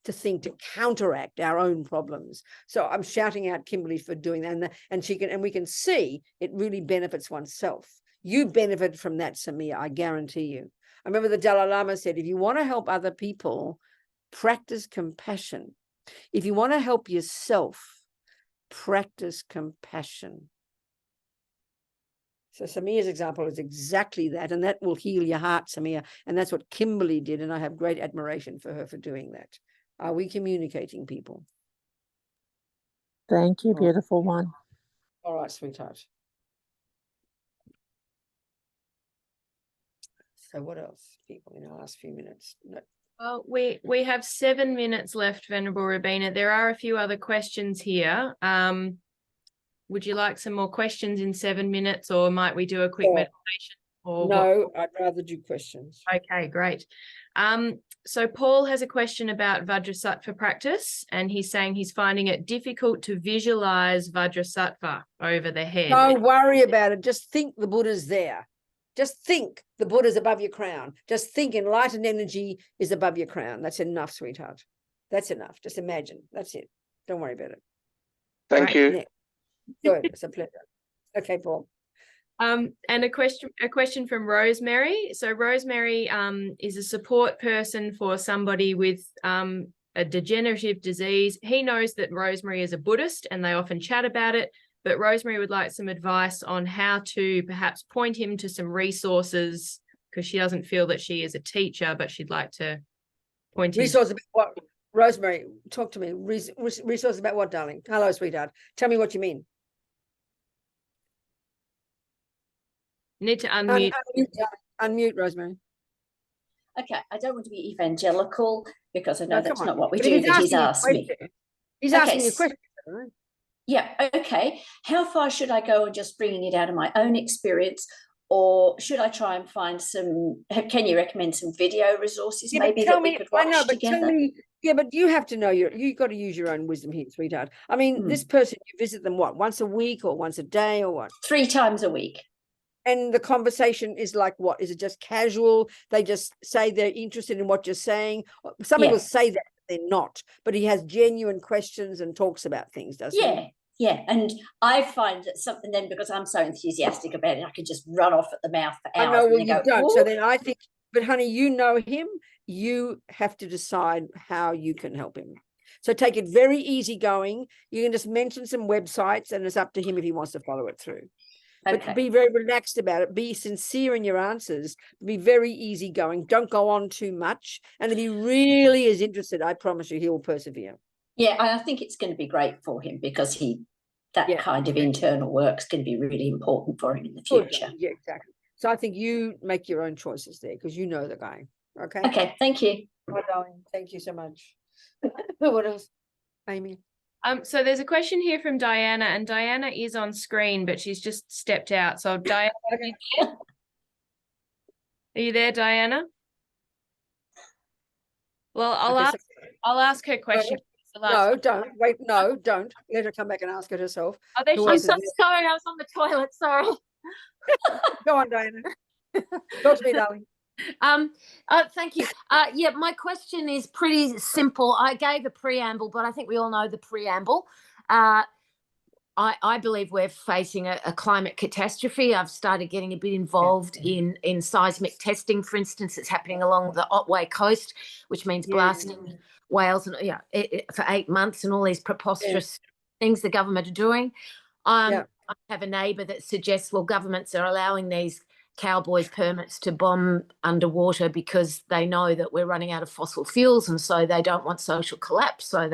to counteract our own problems. So I'm shouting out Kimberly for doing that. And we can see it really benefits oneself. You benefit from that, Samia, I guarantee you. I remember the Dalai Lama said, if you want to help other people, practice compassion. If you want to help yourself, practice compassion. So Samia's example is exactly that, and that will heal your heart, Samia. And that's what Kimberly did, and I have great admiration for her for doing that. Are we communicating, people? Thank you, beautiful one. All right, sweetheart. So what else, people, in the last few minutes? No. Well, we have 7 minutes left, Venerable Robina. There are a few other questions here. Would you like some more questions in 7 minutes, or might we do a quick meditation? Or no, I'd rather do questions. Okay, great. So Paul has a question about Vajrasattva practice, and he's saying he's finding it difficult to visualize Vajrasattva over the head. Don't worry about it. Just think the Buddha's there. Just think the Buddha's above your crown. Just think enlightened energy is above your crown. That's enough, sweetheart. That's enough. Just imagine. That's it. Don't worry about it. Thank you. Next. Good. It's a pleasure. Okay, Paul. And a question from Rosemary. So Rosemary is a support person for somebody with a degenerative disease. He knows that Rosemary is a Buddhist and they often chat about it, but Rosemary would like some advice on how to perhaps point him to some resources, because she doesn't feel that she is a teacher, but she'd like to point him. Resources about what? Rosemary, talk to me. Resources about what, darling? Hello, sweetheart. Tell me what you mean. Need to unmute. Unmute, Rosemary. Okay, I don't want to be evangelical because I know that's not what we But do, but he's asked me. He's asking you a question. Right? Yeah, okay. How far should I go in just bringing it out of my own experience, or should I try and find some, can you recommend some video resources maybe that we could watch together? Yeah, but you have to know, you've got to use your own wisdom here, sweetheart. I mean, this person, you visit them what, once a week or once a day or what? 3 times a week. And the conversation is like what? Is it just casual? They just say they're interested in what you're saying. Some people say that they're not, but he has genuine questions and talks about things, doesn't he? Yeah, and I find that something then, because I'm so enthusiastic about it, I could just run off at the mouth for hours. I know, well, you don't. So then I think, but honey, you know him. You have to decide how you can help him. So take it very easygoing. You can just mention some websites, and it's up to him if he wants to follow it through. But be very relaxed about it. Be sincere in your answers. Be very easygoing. Don't go on too much. And if he really is interested, I promise you he will persevere. Yeah, I think it's going to be great for him, because that kind of internal work is going to be really important for him in the future. Yeah, exactly. So I think you make your own choices there, because you know the guy. Okay. Okay, thank you. Bye, darling. Thank you so much. What else? Amy? So there's a question here from Diana, and Diana is on screen, but she's just stepped out. So Diana, are you there, Diana? Well, I'll ask her question. No, don't. Wait, no, don't. Let her come back and ask it herself. Oh, there I'm so sorry, I was on the toilet, sorry. Go on, Diana. Talk to me, darling. Thank you. Yeah, my question is pretty simple. I gave a preamble, but I think we all know the preamble. I believe we're facing a climate catastrophe. I've started getting a bit involved in seismic testing. For instance, it's happening along the Otway coast, which means blasting whales and for 8 months, and all these preposterous things the government are doing. I have a neighbour that suggests, well, governments are allowing these cowboys permits to bomb underwater because they know that we're running out of fossil fuels, and so they don't want social collapse. So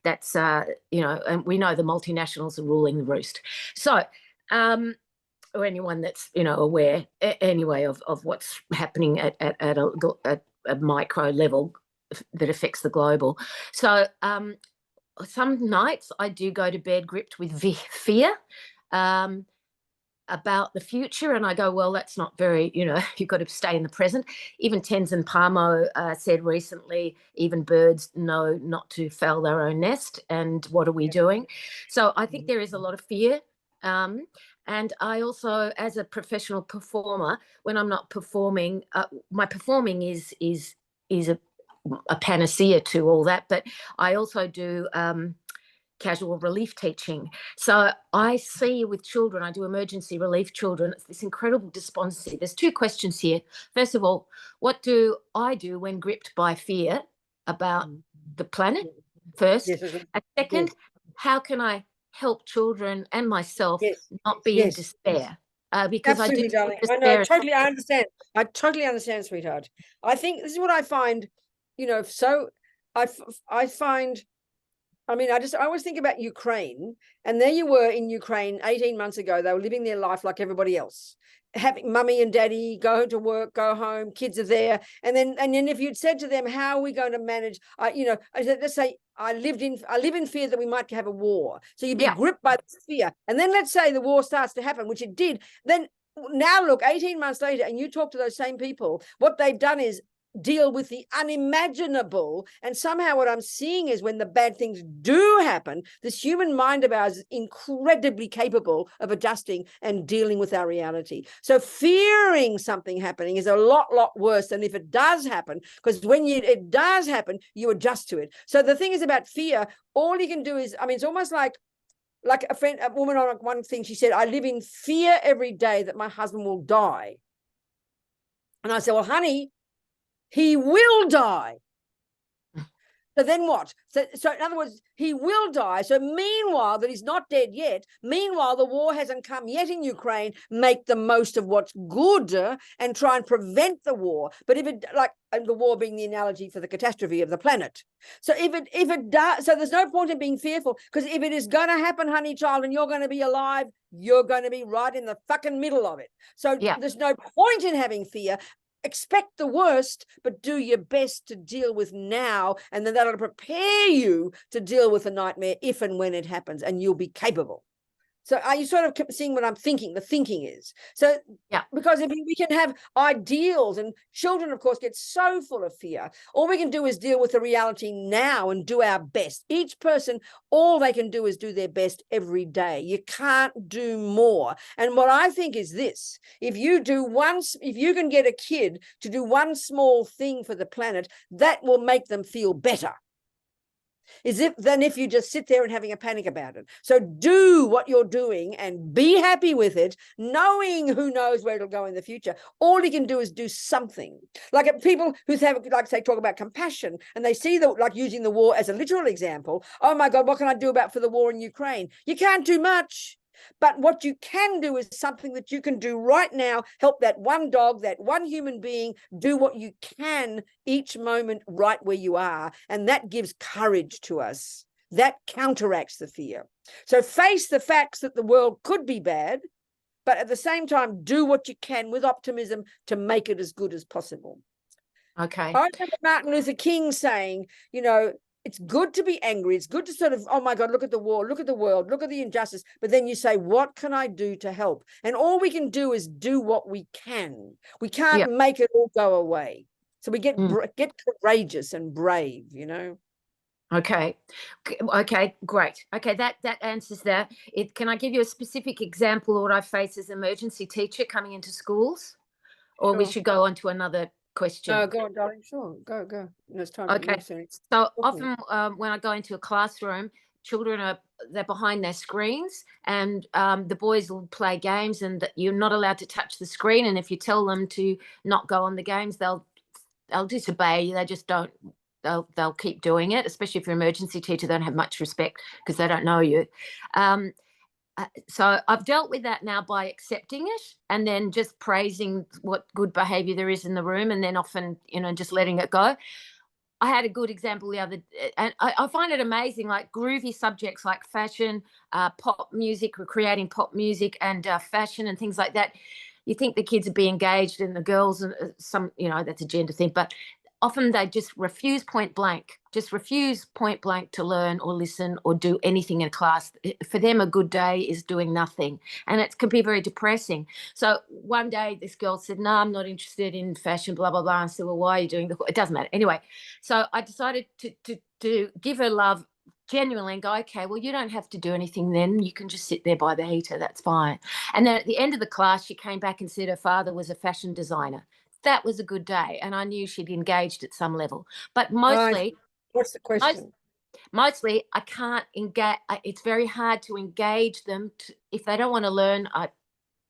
that's and we know the multinationals are ruling the roost. So or anyone that's aware anyway of what's happening at a micro level that affects the global. So some nights I do go to bed gripped with fear about the future, and I go, well, that's not very, you've got to stay in the present. Even Tenzin Palmo said recently, even birds know not to fell their own nest, and what are we doing? So I think there is a lot of fear, and I also, as a professional performer, when I'm not performing, my performing is a panacea to all that, but I also do casual relief teaching. So I see with children, I do emergency relief children, it's this incredible despondency. There's two questions here. First of all, what do I do when gripped by fear about the planet? First. And second, how can I help children and myself not be in despair? Because absolutely, darling. I know, totally. I understand. I totally understand, sweetheart. I think this is what I find, so I find, I always think about Ukraine, and there you were in Ukraine 18 months ago. They were living their life like everybody else, having mummy and daddy, go to work, go home, kids are there. And then if you'd said to them, how are we going to manage, let's say I live in fear that we might have a war. So you'd be gripped by this fear. And then let's say the war starts to happen, which it did. Then now look, 18 months later, and you talk to those same people, what they've done is deal with the unimaginable. And somehow what I'm seeing is when the bad things do happen, this human mind of ours is incredibly capable of adjusting and dealing with our reality. So fearing something happening is a lot worse than if it does happen, because when it does happen, you adjust to it. So the thing is about fear, all you can do is, it's almost like a woman on one thing, she said, I live in fear every day that my husband will die. And I said, well, honey, he will die. So then what? So in other words, he will die. So meanwhile, that he's not dead yet, meanwhile, the war hasn't come yet in Ukraine, make the most of what's good and try and prevent the war. But if it, and the war being the analogy for the catastrophe of the planet. So if it does, so there's no point in being fearful, because if it is going to happen, honey child, and you're going to be alive, you're going to be right in the fucking middle of it. So there's no point in having fear. Expect the worst, but do your best to deal with now, and then that'll prepare you to deal with a nightmare if and when it happens, and you'll be capable. So are you sort of seeing what I'm thinking? The thinking is. So yeah, because if we can have ideals, and children, of course, get so full of fear, all we can do is deal with the reality now and do our best. Each person, all they can do is do their best every day. You can't do more. And what I think is this: if you can get a kid to do one small thing for the planet, that will make them feel better than if you just sit there and having a panic about it. So do what you're doing and be happy with it, knowing who knows where it'll go in the future. All you can do is do something. Like people who have, like, say, talk about compassion, and they see like using the war as a literal example. Oh my God, what can I do for the war in Ukraine? You can't do much. But what you can do is something that you can do right now. Help that one dog, that one human being, do what you can each moment right where you are. And that gives courage to us. That counteracts the fear. So face the facts that the world could be bad, but at the same time, do what you can with optimism to make it as good as possible. Okay. I remember Martin Luther King saying, it's good to be angry. It's good to sort of, oh my God, look at the war, look at the world, look at the injustice. But then you say, what can I do to help? And all we can do is do what we can. We can't make it all go away. So we get courageous and brave, Okay. Okay, great. Okay, that answers that. Can I give you a specific example of what I face as an emergency teacher coming into schools? Or we should go on to another question? Go on, darling. Sure. Go. No, it's time. Okay. So often when I go into a classroom, children they're behind their screens, and the boys will play games, and you're not allowed to touch the screen. And if you tell them to not go on the games, they'll disobey you. They just don't. They'll keep doing it, especially if you're an emergency teacher. They don't have much respect because they don't know you. So I've dealt with that now by accepting it and then just praising what good behavior there is in the room, and then often, just letting it go. I had a good example the other day, and I find it amazing, like groovy subjects like fashion, pop music, or creating pop music and fashion and things like that. You think the kids would be engaged, and the girls, and that's a gender thing, but often they just refuse point blank to learn or listen or do anything in class. For them, a good day is doing nothing, and it can be very depressing. So one day this girl said, no, I'm not interested in fashion, blah, blah, blah. I said, well, why are you doing it doesn't matter. Anyway, so I decided to give her love genuinely and go, okay, well, you don't have to do anything then. You can just sit there by the heater. That's fine. And then at the end of the class, she came back and said her father was a fashion designer. That was a good day, and I knew she'd engaged at some level. But mostly, what's the question? Mostly, I can't engage. It's very hard to engage them if they don't want to learn.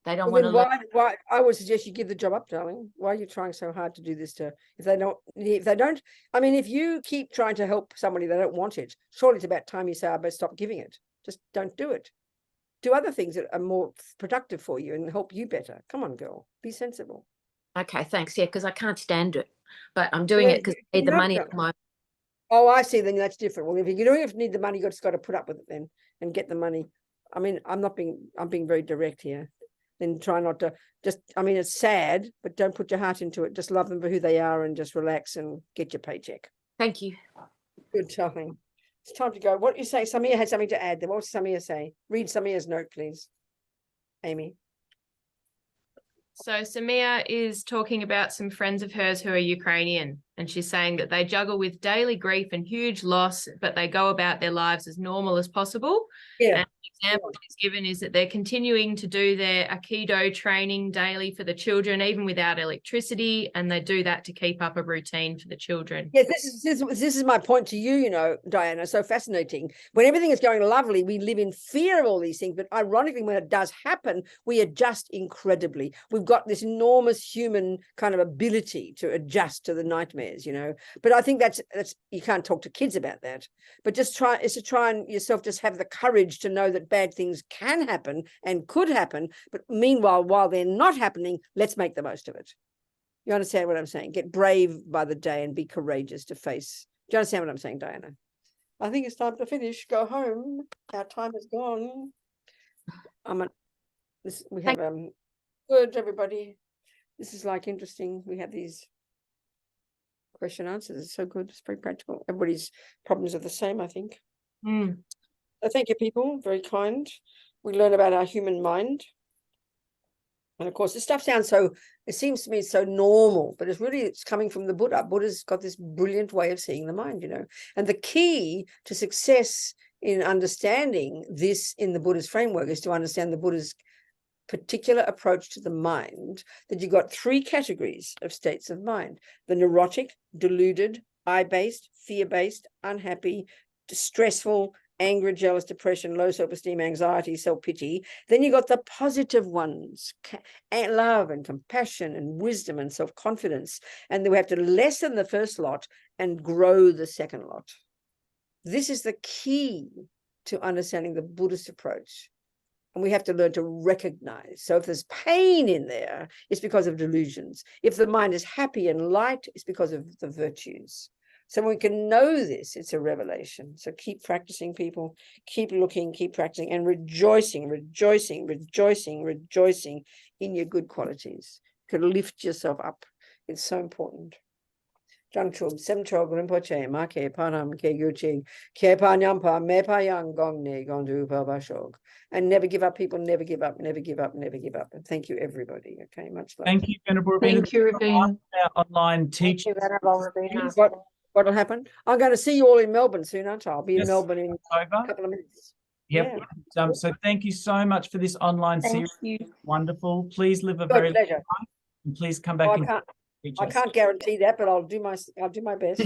They don't want to learn. Why? I would suggest you give the job up, darling. Why are you trying so hard to do this if they don't? I mean, if you keep trying to help somebody, they don't want it. Surely it's about time you say, I better stop giving it. Just don't do it. Do other things that are more productive for you and help you better. Come on, girl. Be sensible. Okay, thanks. Yeah, because I can't stand it, but I'm doing it because I need the money. Oh, I see. Then that's different. Well, if you're doing it to need the money, you just got to put up with it then and get the money. I mean, I'm being very direct here. Then try not to it's sad, but don't put your heart into it. Just love them for who they are and just relax and get your paycheck. Thank you. Good time. It's time to go. What you say? Samia had something to add there. What was Samia say? Read Samia's note, please. Amy. So Samia is talking about some friends of hers who are Ukrainian, and she's saying that they juggle with daily grief and huge loss, but they go about their lives as normal as possible. Yeah. And the example she's given is that they're continuing to do their Aikido training daily for the children, even without electricity, and they do that to keep up a routine for the children. Yeah, this is my point to you, Diana. So fascinating. When everything is going lovely, we live in fear of all these things, but ironically, when it does happen, we adjust incredibly. We've got this enormous human kind of ability to adjust to the nightmares, But I think that's you can't talk to kids about that. But just try and yourself just have the courage to know that bad things can happen and could happen. But meanwhile, while they're not happening, let's make the most of it. You understand what I'm saying? Get brave by the day and be courageous to face. Do you understand what I'm saying, Diana? I think it's time to finish. Go home. Our time is gone. We have good, everybody. This is like interesting. We have these question answers. It's so good. It's very practical. Everybody's problems are the same, I think. So thank you, people. Very kind. We learn about our human mind. And of course, this stuff sounds so, it seems to me so normal, but it's coming from the Buddha. Buddha's got this brilliant way of seeing the mind, you know. And the key to success in understanding this in the Buddha's framework is to understand the Buddha's particular approach to the mind, that you've got 3 categories of states of mind: the neurotic, deluded, I-based, fear-based, unhappy, distressful, anger, jealous, depression, low self-esteem, anxiety, self-pity. Then you got the positive ones, love and compassion and wisdom and self-confidence. And then we have to lessen the first lot and grow the second lot. This is the key to understanding the Buddhist approach. And we have to learn to recognize. So if there's pain in there, it's because of delusions. If the mind is happy and light, it's because of the virtues. So when we can know this, it's a revelation. So keep practicing, people. Keep looking, keep practicing, and rejoicing, rejoicing, rejoicing, rejoicing in your good qualities. You can lift yourself up. It's so important. Jangchub, Semchog, Rinpoche, Make, Panam, Ke Guchi, Ke Panyampa, Me Payang, Gongne, Gondu, Babashog. And never give up, people. Never give up, never give up, never give up. And thank you, everybody. Okay, much love. Thank you, Venerable Robina. Thank you, Robina. Online teaching. What will happen? I'm going to see you all in Melbourne soon, aren't I? I'll be in Melbourne in a couple of minutes. Yep. Yeah. So thank you so much for this online series. You. Wonderful. Please live a very pleasure. long life, and please come back. I can't guarantee that, but I'll do my best.